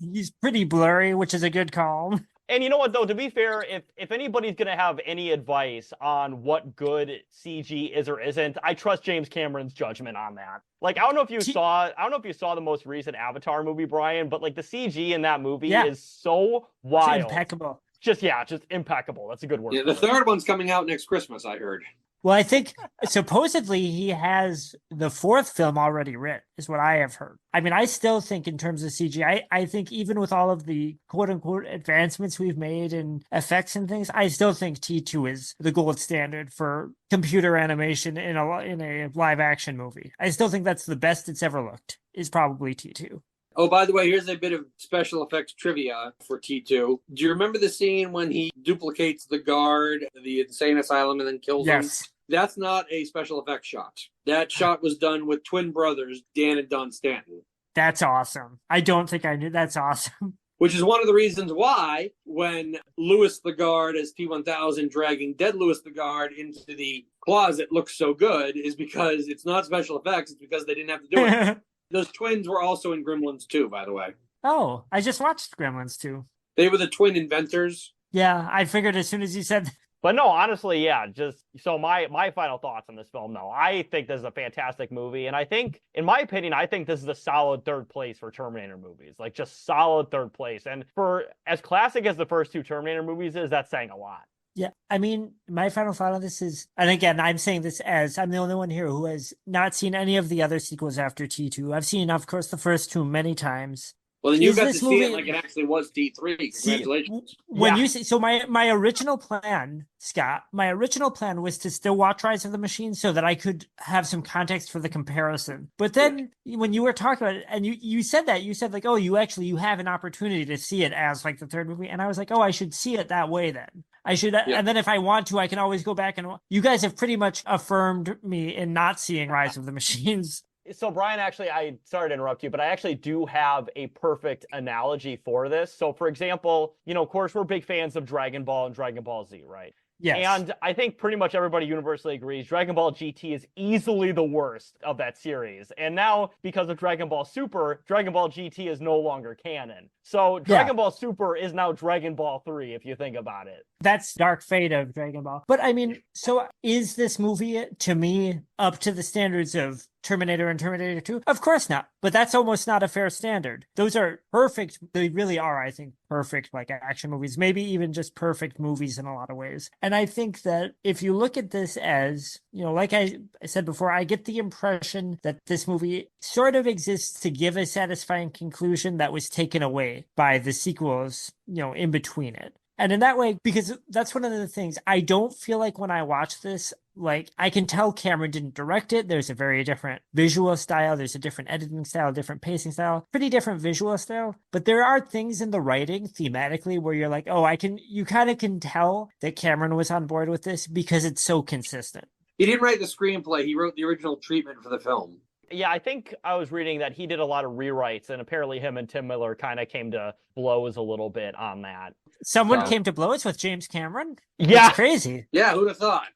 He's pretty blurry, which is a good call. And you know what, though, to be fair, if anybody's going to have any advice on what good CG is or isn't, I trust James Cameron's judgment on that. Like, I don't know if you saw the most recent Avatar movie, Brian, but like the CG in that movie is so wild. It's impeccable. Just impeccable. That's a good word. Yeah, the third one's coming out next Christmas, I heard. Well, I think supposedly he has the fourth film already written, is what I have heard. I mean, I still think in terms of CG, I think even with all of the quote unquote advancements we've made in effects and things, I still think T2 is the gold standard for computer animation in a live action movie. I still think that's the best it's ever looked, is probably T2. Oh, by the way, here's a bit of special effects trivia for T2. Do you remember the scene when he duplicates the guard at the insane asylum and then kills him? Yes. That's not a special effects shot. That shot was done with twin brothers, Dan and Don Stanton. That's awesome. I don't think I knew. That's awesome. Which is one of the reasons why when Louis the Guard as T-1000 dragging dead Louis the Guard into the closet looks so good is because it's not special effects. It's because they didn't have to do it. Those twins were also in Gremlins 2, by the way. Oh, I just watched Gremlins 2. They were the twin inventors. Yeah, I figured as soon as you said But no, honestly, yeah, just so my final thoughts on this film, no. I think this is a fantastic movie, and I think, in my opinion, I think this is a solid third place for Terminator movies. Like, just solid third place. And for as classic as the first two Terminator movies is, that's saying a lot. Yeah, I mean, my final thought on this is, and again, I'm saying this as I'm the only one here who has not seen any of the other sequels after T2. I've seen, of course, the first two many times. Well, then you Is got to this see movie- it like it actually was T3. Congratulations. When Yeah. you say, so my original plan, Scott, my original plan was to still watch Rise of the Machines so that I could have some context for the comparison. But then when you were talking about it, and you said that, you said like, oh, you have an opportunity to see it as like the third movie. And I was like, oh, I should see it that way then. I should, and then if I want to, I can always go back and you guys have pretty much affirmed me in not seeing Rise of the Machines. So Brian, actually, I sorry to interrupt you, but I actually do have a perfect analogy for this. So for example, of course, we're big fans of Dragon Ball and Dragon Ball Z, right? Yes. And I think pretty much everybody universally agrees Dragon Ball GT is easily the worst of that series. And now, because of Dragon Ball Super, Dragon Ball GT is no longer canon. So Dragon Ball Super is now Dragon Ball 3, if you think about it. That's dark fate of Dragon Ball. But I mean, so is this movie, to me, up to the standards of Terminator and Terminator 2? Of course not. But that's almost not a fair standard. Those are perfect. They really are, I think, perfect like action movies, maybe even just perfect movies in a lot of ways. And I think that if you look at this as, like I said before, I get the impression that this movie sort of exists to give a satisfying conclusion that was taken away by the sequels, in between it. And in that way, because that's one of the things, I don't feel like when I watch this, like I can tell Cameron didn't direct it. There's a very different visual style. There's a different editing style, different pacing style, pretty different visual style. But there are things in the writing thematically where you're like, oh, you kind of can tell that Cameron was on board with this because it's so consistent. He didn't write the screenplay. He wrote the original treatment for the film. Yeah, I think I was reading that he did a lot of rewrites, and apparently him and Tim Miller kind of came to blows a little bit on that. Someone came to blows with James Cameron? Yeah. That's crazy. Yeah, who'd have thought?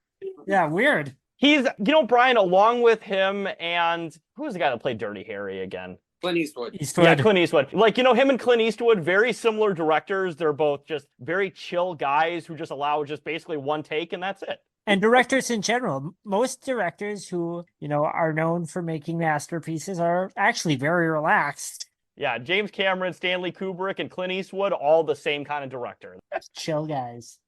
Yeah, weird. He's, Brian, along with him and who was the guy that played Dirty Harry again? Clint Eastwood. Yeah, Clint Eastwood. Like, him and Clint Eastwood, very similar directors. They're both just very chill guys who just allow just basically one take and that's it. And directors in general, most directors who, are known for making masterpieces are actually very relaxed. Yeah, James Cameron, Stanley Kubrick, and Clint Eastwood, all the same kind of director. Chill guys.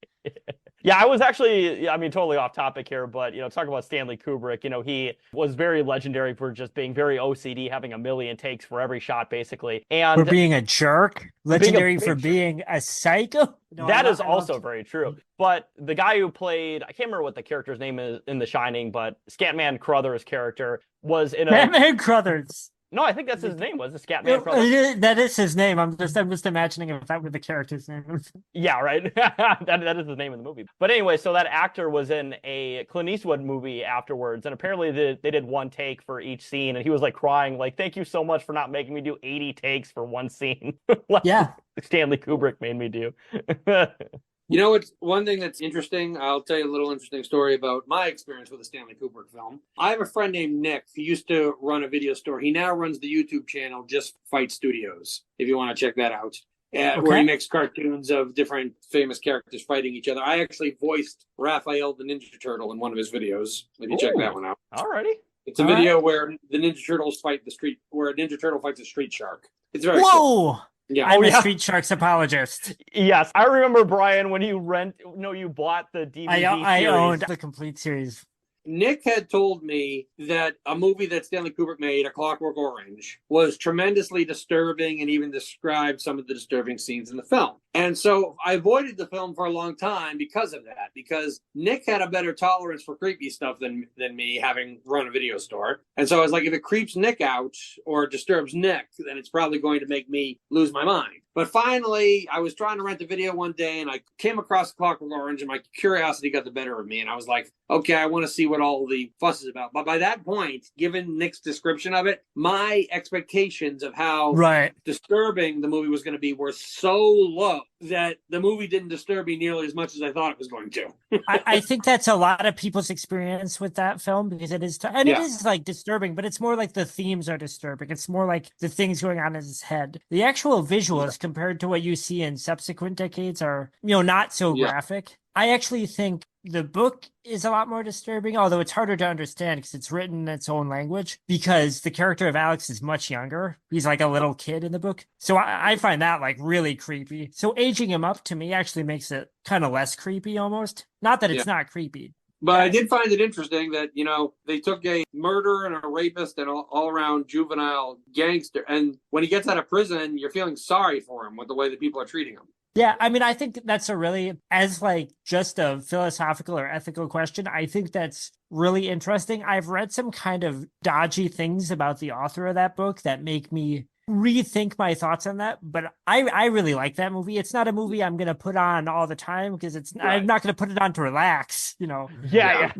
Yeah, I was actually, totally off topic here, but, talking about Stanley Kubrick, he was very legendary for just being very OCD, having a million takes for every shot, basically. And for being a jerk? Legendary for being a psycho? No, that is also very true. But the guy who played, I can't remember what the character's name is in The Shining, but Scatman Crothers' character was in a... Scatman Crothers. No, I think that's his name. Was it Scatman Crothers? That is his name. I'm just imagining if that were the character's name. Yeah, right. that is his name in the movie. But anyway, so that actor was in a Clint Eastwood movie afterwards, and apparently they did one take for each scene, and he was like crying, like, "Thank you so much for not making me do 80 takes for one scene." Like yeah, Stanley Kubrick made me do. It's one thing that's interesting. I'll tell you a little interesting story about my experience with a Stanley Kubrick film. I have a friend named Nick. He used to run a video store. He now runs the YouTube channel Just Fight Studios, if you want to check that out, where he makes cartoons of different famous characters fighting each other. I actually voiced Raphael the Ninja Turtle in one of his videos. If you check that one out. Alrighty. It's a video where the Ninja Turtles where a Ninja Turtle fights a street shark. It's very Whoa! cool. Yeah. I'm a Street Sharks apologist. Yes, I remember, Brian, when you bought the DVD I series. owned the complete series. Nick had told me that a movie that Stanley Kubrick made, A Clockwork Orange, was tremendously disturbing and even described some of the disturbing scenes in the film. And so I avoided the film for a long time because of that, because Nick had a better tolerance for creepy stuff than me, having run a video store. And so I was like, if it creeps Nick out or disturbs Nick, then it's probably going to make me lose my mind. But finally, I was trying to rent a video one day, and I came across Clockwork Orange, and my curiosity got the better of me. And I was like, okay, I want to see what all the fuss is about. But by that point, given Nick's description of it, my expectations of how disturbing the movie was going to be were so low that the movie didn't disturb me nearly as much as I thought it was going to. I think that's a lot of people's experience with that film, because it is, it is like disturbing, but it's more like the themes are disturbing. It's more like the things going on in his head. The actual visuals compared to what you see in subsequent decades are, not so graphic. I actually think the book is a lot more disturbing, although it's harder to understand because it's written in its own language, because the character of Alex is much younger. He's like a little kid in the book. So I find that like really creepy. So aging him up to me actually makes it kind of less creepy almost. Not that it's not creepy. But I did find it interesting that, they took a murderer and a rapist and all around juvenile gangster. And when he gets out of prison, you're feeling sorry for him with the way that people are treating him. Yeah, I mean, I think that's a really, as like just a philosophical or ethical question, I think that's really interesting. I've read some kind of dodgy things about the author of that book that make me rethink my thoughts on that. But I really like that movie. It's not a movie I'm going to put on all the time because I'm not going to put it on to relax, Yeah.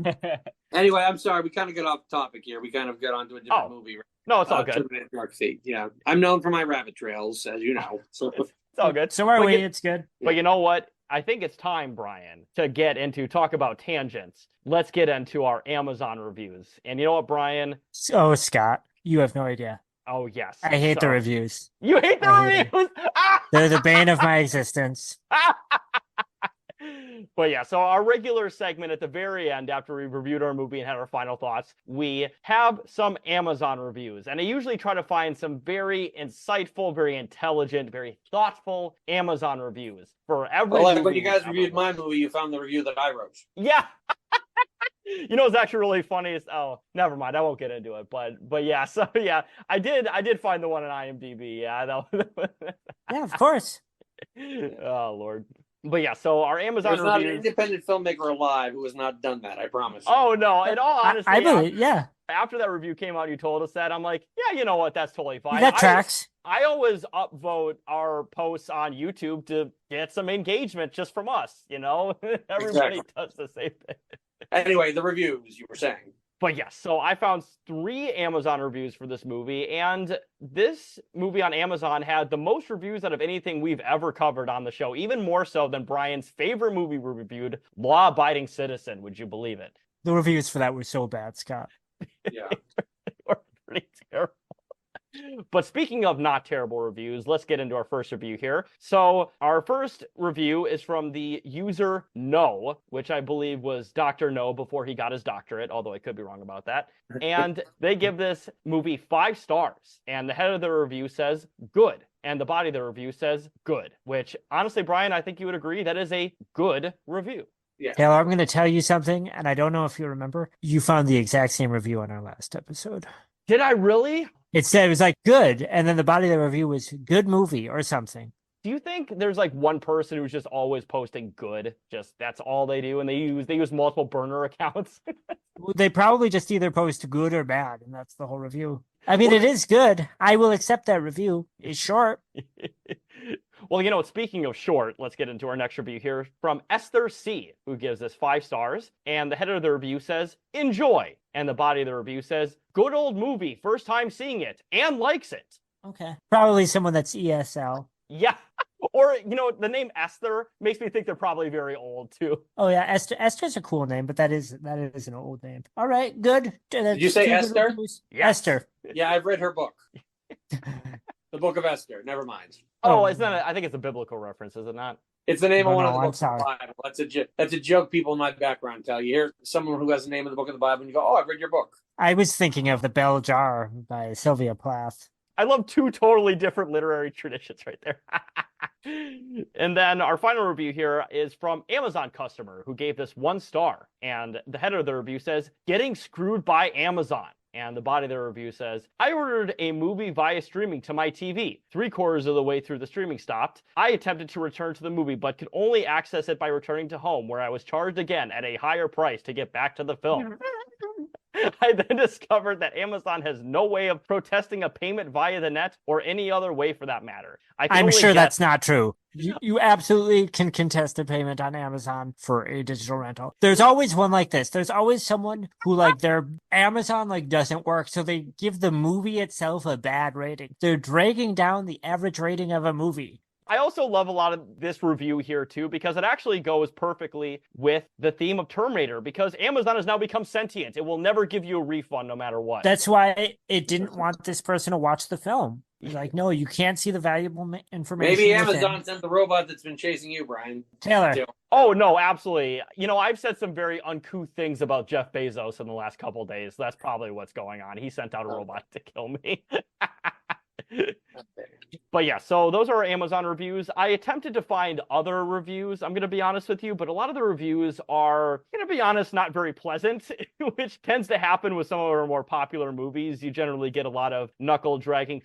Anyway, I'm sorry. We kind of got off topic here. We kind of got onto a different movie. Right? No, it's all good. Terminator Dark Fate. Yeah. I'm known for my rabbit trails, as you know. So it's all good. So are we. It's good. But you know what? I think it's time, Brian, to talk about tangents. Let's get into our Amazon reviews. And you know what, Brian? Oh, Scott, you have no idea. Oh, yes. I hate the reviews. You hate the reviews? They're the bane of my existence. But yeah, so our regular segment at the very end, after we reviewed our movie and had our final thoughts, we have some Amazon reviews. And I usually try to find some very insightful, very intelligent, very thoughtful Amazon reviews for every movie. When you guys reviewed my movie, you found the review that I wrote. Yeah. It's actually really funny. Oh, never mind. I won't get into it. But yeah, so yeah, I did find the one on IMDb. Yeah, yeah, of course. Oh, Lord. But yeah, so our Amazon There's not an reviews. independent filmmaker alive who has not done that, I promise you. Oh, no. In all honesty, I believe, yeah. After that review came out, you told us that. I'm like, yeah, you know what? That's totally fine. That tracks. I always upvote our posts on YouTube to get some engagement just from us, Everybody does the same thing. Anyway, the reviews you were saying. But yes, so I found 3 Amazon reviews for this movie, and this movie on Amazon had the most reviews out of anything we've ever covered on the show, even more so than Brian's favorite movie we reviewed, Law Abiding Citizen. Would you believe it? The reviews for that were so bad, Scott. Yeah. They were pretty terrible. But speaking of not terrible reviews, let's get into our first review here. So our first review is from the user No, which I believe was Dr. No before he got his doctorate, although I could be wrong about that. And they give this movie 5 stars. And the head of the review says, good. And the body of the review says, good. Which, honestly, Brian, I think you would agree that is a good review. Yeah. Taylor, I'm going to tell you something, and I don't know if you remember. You found the exact same review on our last episode. Did I really? It was like good, and then the body of the review was good movie or something. Do you think there's like one person who's just always posting good? Just that's all they do, and they use multiple burner accounts? They probably just either post good or bad, and that's the whole review. I mean, it is good. I will accept that review. It's short. Well, speaking of short, let's get into our next review here from Esther C, who gives us 5 stars. And the header of the review says, enjoy. And the body of the review says, good old movie, first time seeing it, and likes it. Okay. Probably someone that's ESL. Yeah. Or, the name Esther makes me think they're probably very old, too. Oh, yeah. Esther's a cool name, but that is an old name. All right. Good. Did you say Esther? Yes. Esther. Yeah, I've read her book. The Book of Esther. Never mind. Oh, isn't that? I think it's a biblical reference, is it not? It's the name of one of the I'm books of the Bible. That's a joke people in my background tell. You hear someone who has the name of the book of the Bible, and you go, "Oh, I've read your book." I was thinking of The Bell Jar by Sylvia Plath. I love 2 totally different literary traditions right there. And then our final review here is from Amazon customer who gave this 1 star. And the header of the review says, getting screwed by Amazon. And the body of the review says, I ordered a movie via streaming to my TV. 3/4 of the way through the streaming stopped. I attempted to return to the movie, but could only access it by returning to home, where I was charged again at a higher price to get back to the film. I then discovered that Amazon has no way of protesting a payment via the net or any other way for that matter. I'm sure that's not true. You absolutely can contest a payment on Amazon for a digital rental. There's always one like this. There's always someone who their Amazon doesn't work, so they give the movie itself a bad rating. They're dragging down the average rating of a movie. I also love a lot of this review here too, because it actually goes perfectly with the theme of Terminator, because Amazon has now become sentient. It will never give you a refund no matter what. That's why it didn't want this person to watch the film. It's like, no, you can't see the valuable information. Maybe Amazon sent the robot that's been chasing you, Brian. Taylor. Oh, no, absolutely. I've said some very uncouth things about Jeff Bezos in the last couple of days. That's probably what's going on. He sent out a robot to kill me. But yeah, so those are our Amazon reviews. I attempted to find other reviews, I'm going to be honest with you, but a lot of the reviews are, going to be honest, not very pleasant, which tends to happen with some of our more popular movies. You generally get a lot of knuckle-dragging,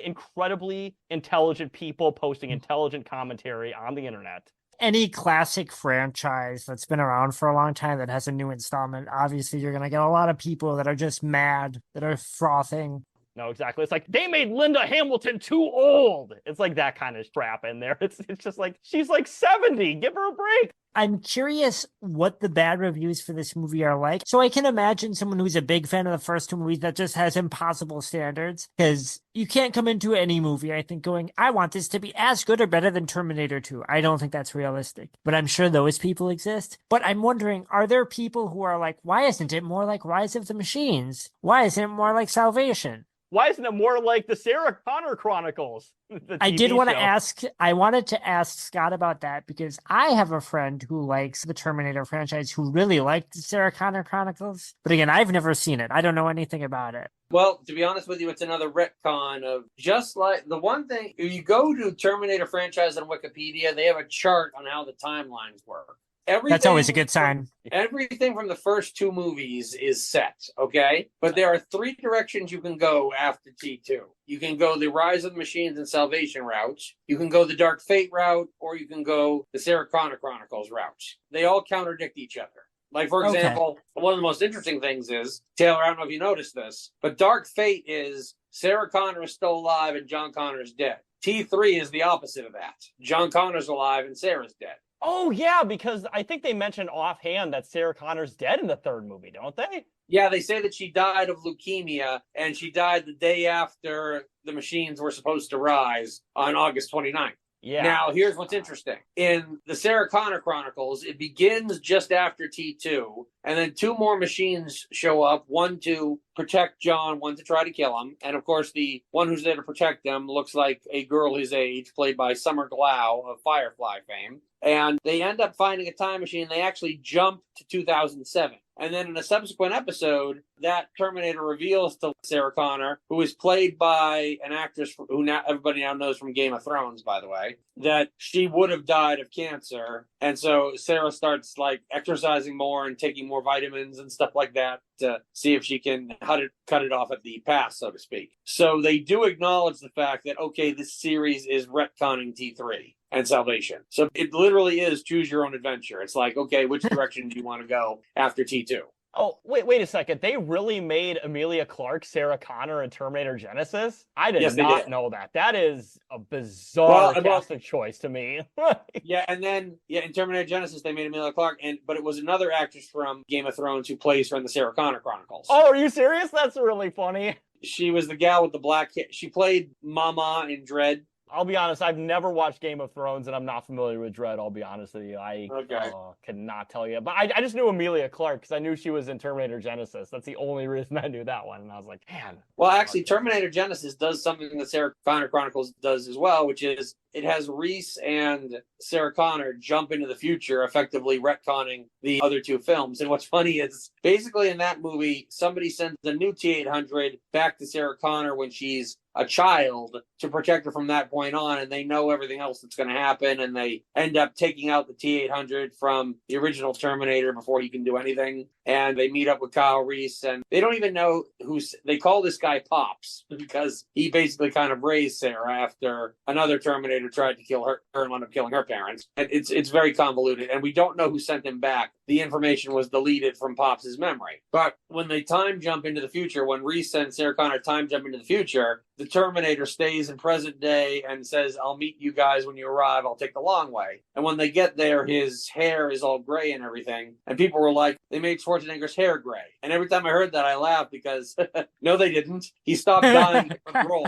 incredibly intelligent people posting intelligent commentary on the internet. Any classic franchise that's been around for a long time that has a new installment, obviously you're going to get a lot of people that are just mad, that are frothing. No, exactly. It's like, they made Linda Hamilton too old. It's like that kind of crap in there. It's just like, she's like 70. Give her a break. I'm curious what the bad reviews for this movie are like. So I can imagine someone who's a big fan of the first two movies that just has impossible standards, because you can't come into any movie, I think, going, I want this to be as good or better than Terminator 2. I don't think that's realistic, but I'm sure those people exist. But I'm wondering, are there people who are like, why isn't it more like Rise of the Machines? Why isn't it more like Salvation? Why isn't it more like the Sarah Connor Chronicles? I did want to ask, I wanted to ask Scott about that, because I have a friend who likes the Terminator franchise who really liked the Sarah Connor Chronicles. But again, I've never seen it. I don't know anything about it. Well, to be honest with you, it's another retcon of just like the one thing, if you go to Terminator franchise on Wikipedia, they have a chart on how the timelines work. That's always a good sign. Everything from the first two movies is set, okay? But there are three directions you can go after T2. You can go the Rise of the Machines and Salvation route, you can go the Dark Fate route, or you can go the Sarah Connor Chronicles route. They all contradict each other. Like, for example, one of the most interesting things is, Taylor, I don't know if you noticed this, but Dark Fate is Sarah Connor is still alive and John Connor is dead. T3 is the opposite of that. John Connor's alive and Sarah's dead. Oh, yeah, because I think they mentioned offhand that Sarah Connor's dead in the third movie, don't they? Yeah, they say that she died of leukemia, and she died the day after the machines were supposed to rise on August 29th. Yeah. Now, here's what's interesting. In the Sarah Connor Chronicles, it begins just after T2, and then two more machines show up, one to protect John, one to try to kill him. And, of course, the one who's there to protect them looks like a girl his age, played by Summer Glau of Firefly fame. And they end up finding a time machine. They actually jump to 2007. And then in a subsequent episode, that Terminator reveals to Sarah Connor, who is played by an actress who now everybody now knows from Game of Thrones, by the way, that she would have died of cancer. And so Sarah starts like exercising more and taking more vitamins and stuff like that to see if she can cut it off at the pass, so to speak. So they do acknowledge the fact that, okay, this series is retconning T3 and Salvation. So it literally is choose your own adventure. It's like, okay, which direction do you want to go after T2? Oh, wait a second. They really made Emilia Clarke, Sarah Connor, and Terminator Genesis? I did not know that. That is a bizarre casting choice to me. And then in Terminator Genesis, they made Emilia Clarke, but it was another actress from Game of Thrones who plays her in the Sarah Connor Chronicles. Oh, are you serious? That's really funny. She was the gal with the black hair. She played Mama in Dread. I'll be honest, I've never watched Game of Thrones, and I'm not familiar with Dredd, I'll be honest with you. I cannot tell you. But I just knew Emilia Clarke, because I knew she was in Terminator Genesis. That's the only reason I knew that one. And I was like, man. Well, actually, Terminator Genesis does something that Sarah Connor Chronicles does as well, which is it has Reese and Sarah Connor jump into the future, effectively retconning the other two films. And what's funny is, basically in that movie, somebody sends the new T-800 back to Sarah Connor when she's a child to protect her from that point on, and they know everything else that's going to happen, and they end up taking out the T-800 from the original Terminator before he can do anything, and they meet up with Kyle Reese, and they don't even know they call this guy Pops, because he basically kind of raised Sarah after another Terminator tried to kill her and wound up killing her parents. And it's very convoluted, and we don't know who sent him back. The information was deleted from Pops' memory. But when they time jump into the future, when Reese and Sarah Connor time jump into the future, the Terminator stays in present day and says, I'll meet you guys when you arrive. I'll take the long way. And when they get there, his hair is all gray and everything. And people were like, they made Schwarzenegger's hair gray. And every time I heard that, I laughed because, no, they didn't. He stopped dying from the role.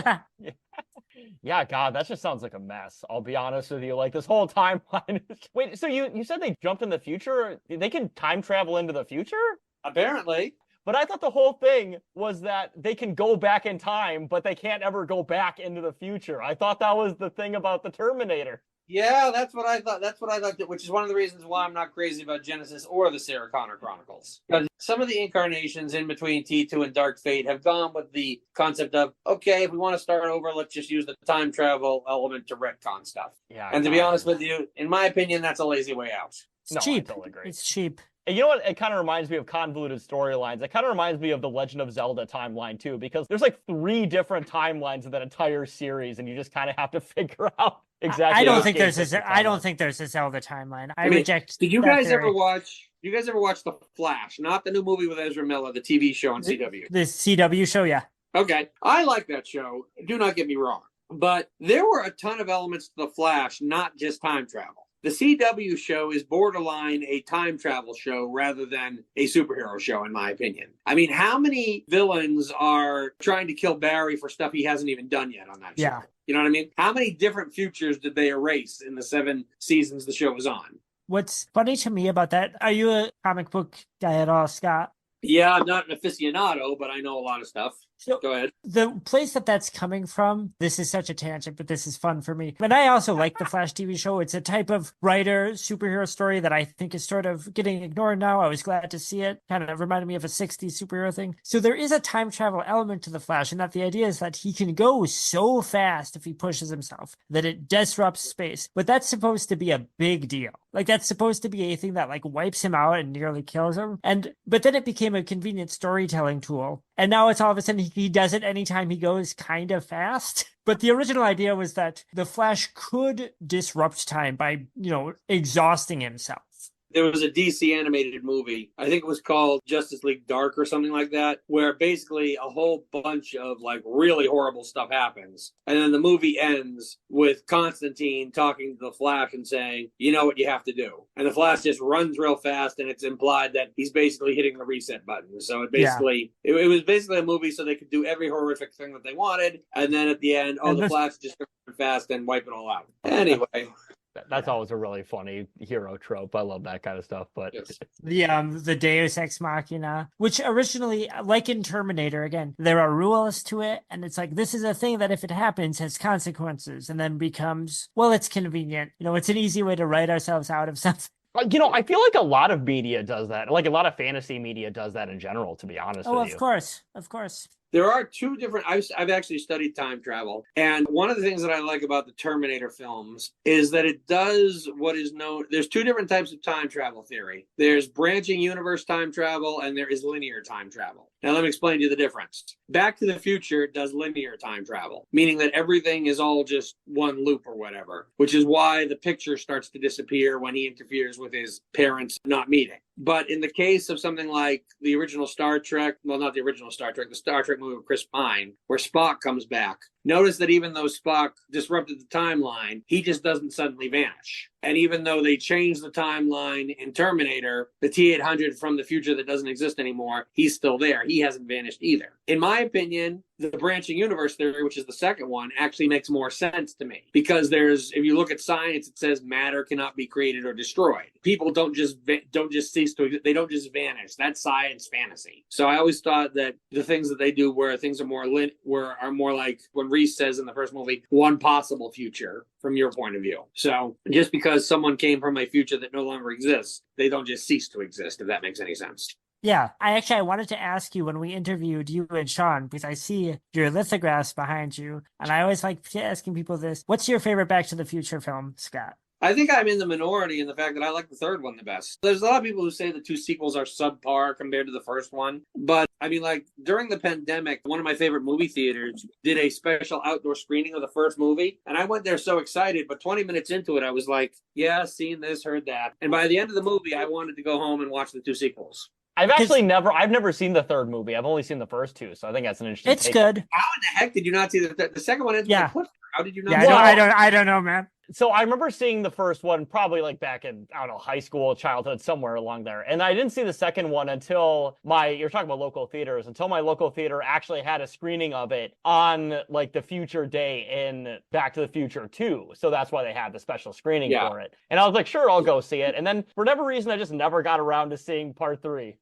Yeah, God, that just sounds like a mess. I'll be honest with you. Like this whole timeline. Wait, so you said they jumped in the future? They can time travel into the future? Apparently. But I thought the whole thing was that they can go back in time, but they can't ever go back into the future. I thought that was the thing about the Terminator. Yeah, that's what I thought. That's what I thought, which is one of the reasons why I'm not crazy about Genesis or the Sarah Connor Chronicles. Because some of the incarnations in between T2 and Dark Fate have gone with the concept of, okay, if we want to start over, let's just use the time travel element to retcon stuff. Yeah. And to be honest with you, in my opinion, that's a lazy way out. It's cheap. I totally agree. It's cheap. And you know what? It kind of reminds me of convoluted storylines. It kind of reminds me of the Legend of Zelda timeline too, because there's like 3 different timelines of that entire series, and you just kind of have to figure out exactly. I don't think there's a Zelda timeline. I reject. Did you guys ever watch? You guys ever watch The Flash? Not the new movie with Ezra Miller, the TV show on CW. The CW show, yeah. Okay, I like that show. Do not get me wrong, but there were a ton of elements to The Flash, not just time travel. The CW show is borderline a time travel show rather than a superhero show, in my opinion. I mean, how many villains are trying to kill Barry for stuff he hasn't even done yet on that show? Yeah. You know what I mean? How many different futures did they erase in the 7 seasons the show was on? What's funny to me about that, are you a comic book guy at all, Scott? Yeah, I'm not an aficionado, but I know a lot of stuff. So go ahead. The place that's coming from, this is such a tangent, but this is fun for me. And I also like the Flash TV show. It's a type of writer superhero story that I think is sort of getting ignored now. I was glad to see it. Kind of reminded me of a 60s superhero thing. So there is a time travel element to the Flash, and that the idea is that he can go so fast if he pushes himself that it disrupts space. But that's supposed to be a big deal. Like that's supposed to be a thing that like wipes him out and nearly kills him. But then it became a convenient storytelling tool. And now it's all of a sudden he does it anytime he goes kind of fast. But the original idea was that the Flash could disrupt time by, exhausting himself. There was a DC animated movie, I think it was called Justice League Dark or something like that, where basically a whole bunch of like really horrible stuff happens. And then the movie ends with Constantine talking to the Flash and saying, you know what you have to do. And the Flash just runs real fast, and it's implied that he's basically hitting the reset button. So it was basically a movie so they could do every horrific thing that they wanted. And then at the end, the Flash just run fast and wipe it all out. Anyway. That's always a really funny hero trope. I love that kind of stuff. But the Deus Ex Machina, which originally, like in Terminator, again, there are rules to it, and it's like this is a thing that if it happens has consequences, and then becomes, well, it's convenient. It's an easy way to write ourselves out of something. I feel like a lot of media does that. Like a lot of fantasy media does that in general, to be honest with you. Of course. There are 2 different, I've actually studied time travel. And one of the things that I like about the Terminator films is that it does what is known, there's 2 different types of time travel theory. There's branching universe time travel, and there is linear time travel. Now, let me explain to you the difference. Back to the Future does linear time travel, meaning that everything is all just one loop or whatever, which is why the picture starts to disappear when he interferes with his parents not meeting. But in the case of something like the original Star Trek, well, not the original Star Trek, the Star Trek movie with Chris Pine, where Spock comes back, notice that even though Spock disrupted the timeline, he just doesn't suddenly vanish. And even though they changed the timeline in Terminator, the T-800 from the future that doesn't exist anymore, he's still there. He hasn't vanished either. In my opinion, the branching universe theory, which is the second one, actually makes more sense to me. Because if you look at science, it says matter cannot be created or destroyed. People don't just cease to exist. They don't just vanish. That's science fantasy. So I always thought that the things that they do where things are more like when Reese says in the first movie, one possible future from your point of view. So just because someone came from a future that no longer exists, they don't just cease to exist, if that makes any sense. Yeah, I wanted to ask you when we interviewed you and Sean, because I see your lithographs behind you, and I always like asking people this. What's your favorite Back to the Future film, Scott? I think I'm in the minority in the fact that I like the third one the best. There's a lot of people who say the 2 sequels are subpar compared to the first one. But I mean, like during the pandemic, one of my favorite movie theaters did a special outdoor screening of the first movie. And I went there so excited, but 20 minutes into it, I was like, yeah, seen this, heard that. And by the end of the movie, I wanted to go home and watch the 2 sequels. I've never seen the third movie. I've only seen the first 2, so I think that's an interesting It's good. How in the heck did you not see the second one? Ends with a cliffhanger. How did you not? Yeah, I don't know, man. So I remember seeing the first one probably like back in, I don't know, high school, childhood, somewhere along there. And I didn't see the second one until you're talking about local theaters, until my local theater actually had a screening of it on like the future day in Back to the Future 2. So that's why they had the special screening for it. And I was like, sure, I'll go see it. And then for whatever reason, I just never got around to seeing part 3.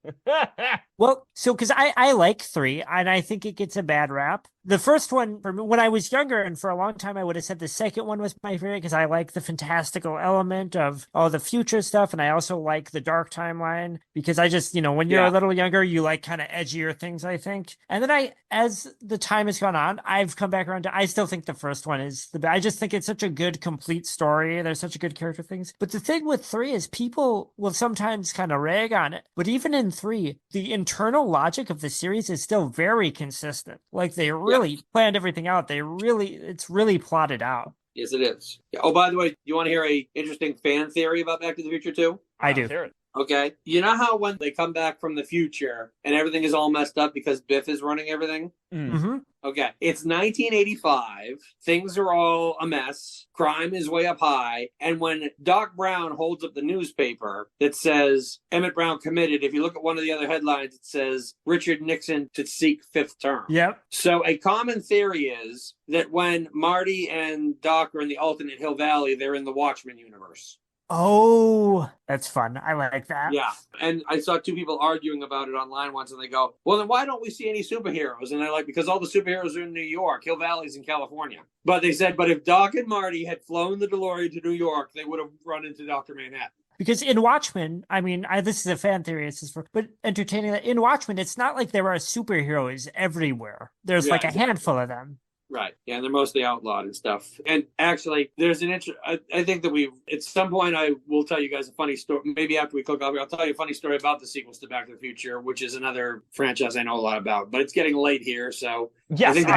Well, so because I like 3, and I think it gets a bad rap. The first one, for me, when I was younger, and for a long time, I would have said the second one was my favorite because I like the fantastical element of all the future stuff, and I also like the dark timeline because I just, when you're a little younger, you like kind of edgier things, I think. And then as the time has gone on, I've come back around to, I still think the first one is the best. I just think it's such a good, complete story. There's such a good character things. But the thing with 3 is people will sometimes kind of rag on it. But even in 3, the internal logic of the series is still very consistent. Like they really planned everything out. It's really plotted out. Yes, it is. Oh, by the way, you want to hear a interesting fan theory about Back to the Future 2? I do. Hear it. Okay. You know how when they come back from the future and everything is all messed up because Biff is running everything? Mm-hmm. Okay. It's 1985. Things are all a mess. Crime is way up high. And when Doc Brown holds up the newspaper that says Emmett Brown committed, if you look at one of the other headlines, it says Richard Nixon to seek 5th term. Yep. So a common theory is that when Marty and Doc are in the alternate Hill Valley, they're in the Watchmen universe. Oh, that's fun. I like that. Yeah. And I saw 2 people arguing about it online once, and they go, well, then why don't we see any superheroes? And they're like, because all the superheroes are in New York. Hill Valley's in California. But they said, but if Doc and Marty had flown the DeLorean to New York, they would have run into Dr. Manhattan. Because in Watchmen, I mean, this is a fan theory, but entertaining that in Watchmen, it's not like there are superheroes everywhere. There's like a handful of them. Right. Yeah, and they're mostly outlawed and stuff. And actually, there's an I think that at some point, I will tell you guys a funny story. Maybe after we cook off, I'll tell you a funny story about the sequels to Back to the Future, which is another franchise I know a lot about. But it's getting late here, so yes, I think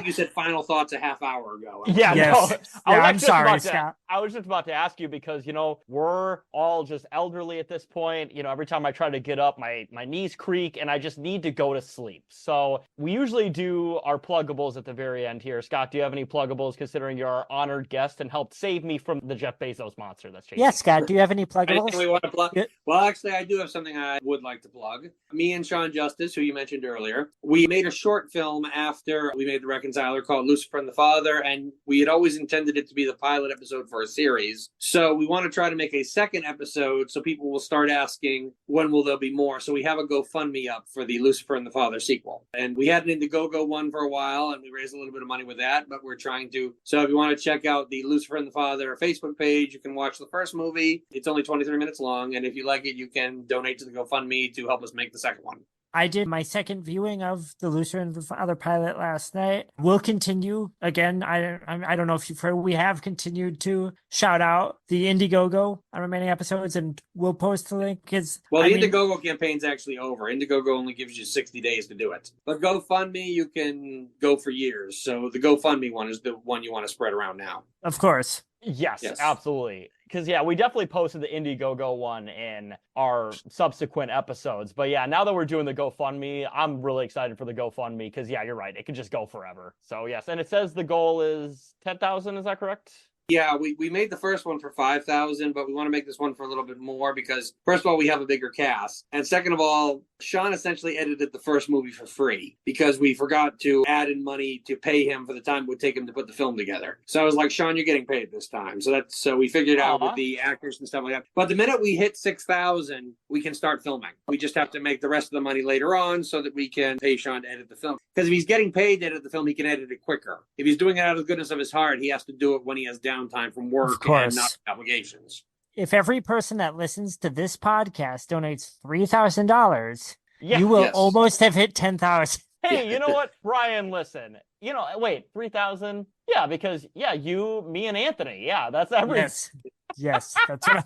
you said final thoughts a half hour ago. Yeah, yes. No. I'm sorry, Scott. I was just about to ask you because, we're all just elderly at this point. Every time I try to get up, my knees creak and I just need to go to sleep. So we usually do our pluggables at the very end here. Scott, do you have any pluggables considering you're our honored guest and helped save me from the Jeff Bezos monster that's chasing me? Yes, Scott, do you have any pluggables? Anything we want to plug? Well, actually, I do have something I would like to plug. Me and Sean Justice, who you mentioned earlier, we made a short film after we made The Reconciler called Lucifer and the Father, and we had always intended it to be the pilot episode for a series. So we want to try to make a second episode so people will start asking, when will there be more? So we have a GoFundMe up for the Lucifer and the Father sequel. And we had an Indiegogo one for a while, and we raised a little bit of money with that, but we're trying to. So if you want to check out the Lucifer and the Father Facebook page, you can watch the first movie. It's only 23 minutes long, and if you like it, you can donate to the GoFundMe to help us make the second one. I did my second viewing of the Lucifer and the Father pilot last night. We'll continue. Again, I don't know if you've heard, we have continued to shout out the Indiegogo on remaining episodes, and we'll post the link. Indiegogo campaign's actually over. Indiegogo only gives you 60 days to do it. But GoFundMe, you can go for years. So the GoFundMe one is the one you want to spread around now. Of course. Yes, absolutely. Because, we definitely posted the Indiegogo one in our subsequent episodes. But, now that we're doing the GoFundMe, I'm really excited for the GoFundMe because, you're right. It could just go forever. So, yes. And it says the goal is 10,000. Is that correct? Yeah, we made the first one for 5,000, but we want to make this one for a little bit more because, first of all, we have a bigger cast. And second of all, Sean essentially edited the first movie for free because we forgot to add in money to pay him for the time it would take him to put the film together. So I was like, Sean, you're getting paid this time. So we figured out with the actors and stuff like that. But the minute we hit 6,000, we can start filming. We just have to make the rest of the money later on so that we can pay Sean to edit the film. Because if he's getting paid to edit the film, he can edit it quicker. If he's doing it out of the goodness of his heart, he has to do it when he has downtime from work and not obligations. If every person that listens to this podcast donates $3,000, you will almost have hit 10,000. Hey, you know what, Brian? Listen, wait, 3,000? Yeah, because you, me, and Anthony. Yeah, that's everything. Yes, that's right.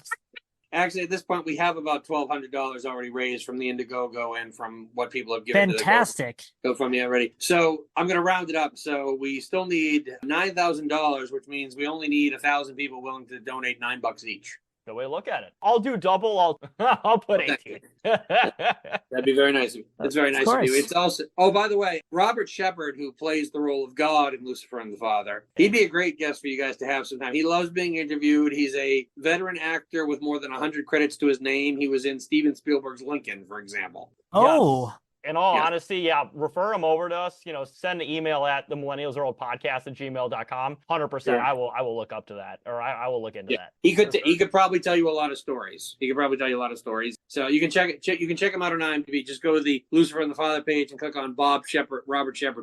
Actually, at this point, we have about $1,200 already raised from the Indiegogo and from what people have given. Fantastic. Go from the already. So I'm going to round it up. So we still need $9,000, which means we only need 1,000 people willing to donate $9 each. Good way to look at it. I'll do double. I'll put 18. That'd be very nice of you. That's very nice of you. It's also, oh, by the way, Robert Shepard, who plays the role of God in Lucifer and the Father, he'd be a great guest for you guys to have sometime. He loves being interviewed. He's a veteran actor with more than 100 credits to his name. He was in Steven Spielberg's Lincoln, for example. Oh. Yes. In all honesty, refer them over to us. Send an email at themillennialsareoldpodcast@gmail.com. 100%. I will look up to that, or I will look into that. He could probably tell you a lot of stories. So you can check it. You can check him out on IMDb. Just go to the Lucifer and the Father page and click on Robert Shepard,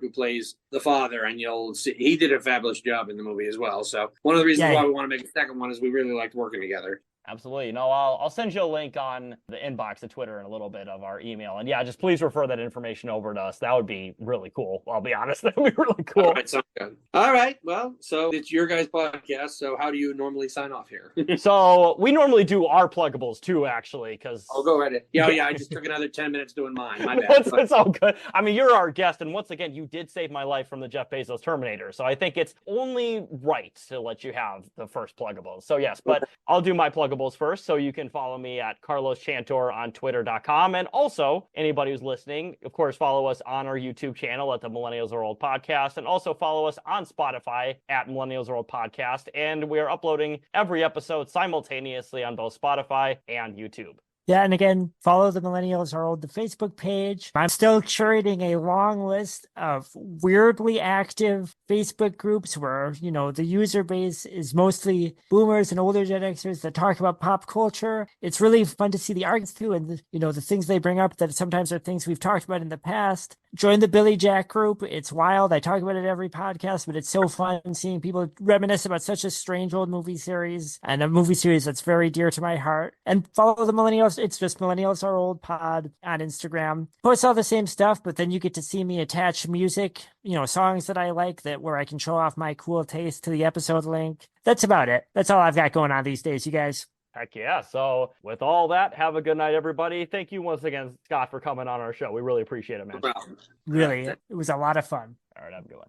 who plays the father, and you'll see he did a fabulous job in the movie as well. So one of the reasons why we want to make a second one is we really liked working together. Absolutely. I'll send you a link on the inbox of Twitter in a little bit of our email. And just please refer that information over to us. That would be really cool. I'll be honest. That would be really cool. All right, sounds good. All right. Well, so it's your guys' podcast. So how do you normally sign off here? So we normally do our pluggables too, actually, because... I'll go right in. Yeah, I just took another 10 minutes doing mine. My bad. It's all good. I mean, you're our guest. And once again, you did save my life from the Jeff Bezos Terminator. So I think it's only right to let you have the first pluggables. So yes, but I'll do my pluggables first. So you can follow me at Carlos Chantor on twitter.com. And also, anybody who's listening, of course, follow us on our YouTube channel at the Millennials Are Old Podcast, and also follow us on Spotify at Millennials Are Old Podcast. And we are uploading every episode simultaneously on both Spotify and YouTube. Yeah, and again, follow the Millennials Are Old, the Facebook page. I'm still curating a long list of weirdly active Facebook groups where, the user base is mostly boomers and older Gen Xers that talk about pop culture. It's really fun to see the arguments too, and the things they bring up that sometimes are things we've talked about in the past. Join the Billy Jack group. It's wild. I talk about it every podcast, but it's so fun seeing people reminisce about such a strange old movie series, and a movie series that's very dear to my heart. And follow the Millennials. It's just Millennials Are Old Pod on Instagram. Post all the same stuff, but then you get to see me attach music, songs that I like, where I can show off my cool taste to the episode link. That's about it. That's all I've got going on these days, you guys. Heck yeah. So with all that, have a good night, everybody. Thank you once again, Scott, for coming on our show. We really appreciate it, man. No problem. Really, it was a lot of fun. All right, have a good one.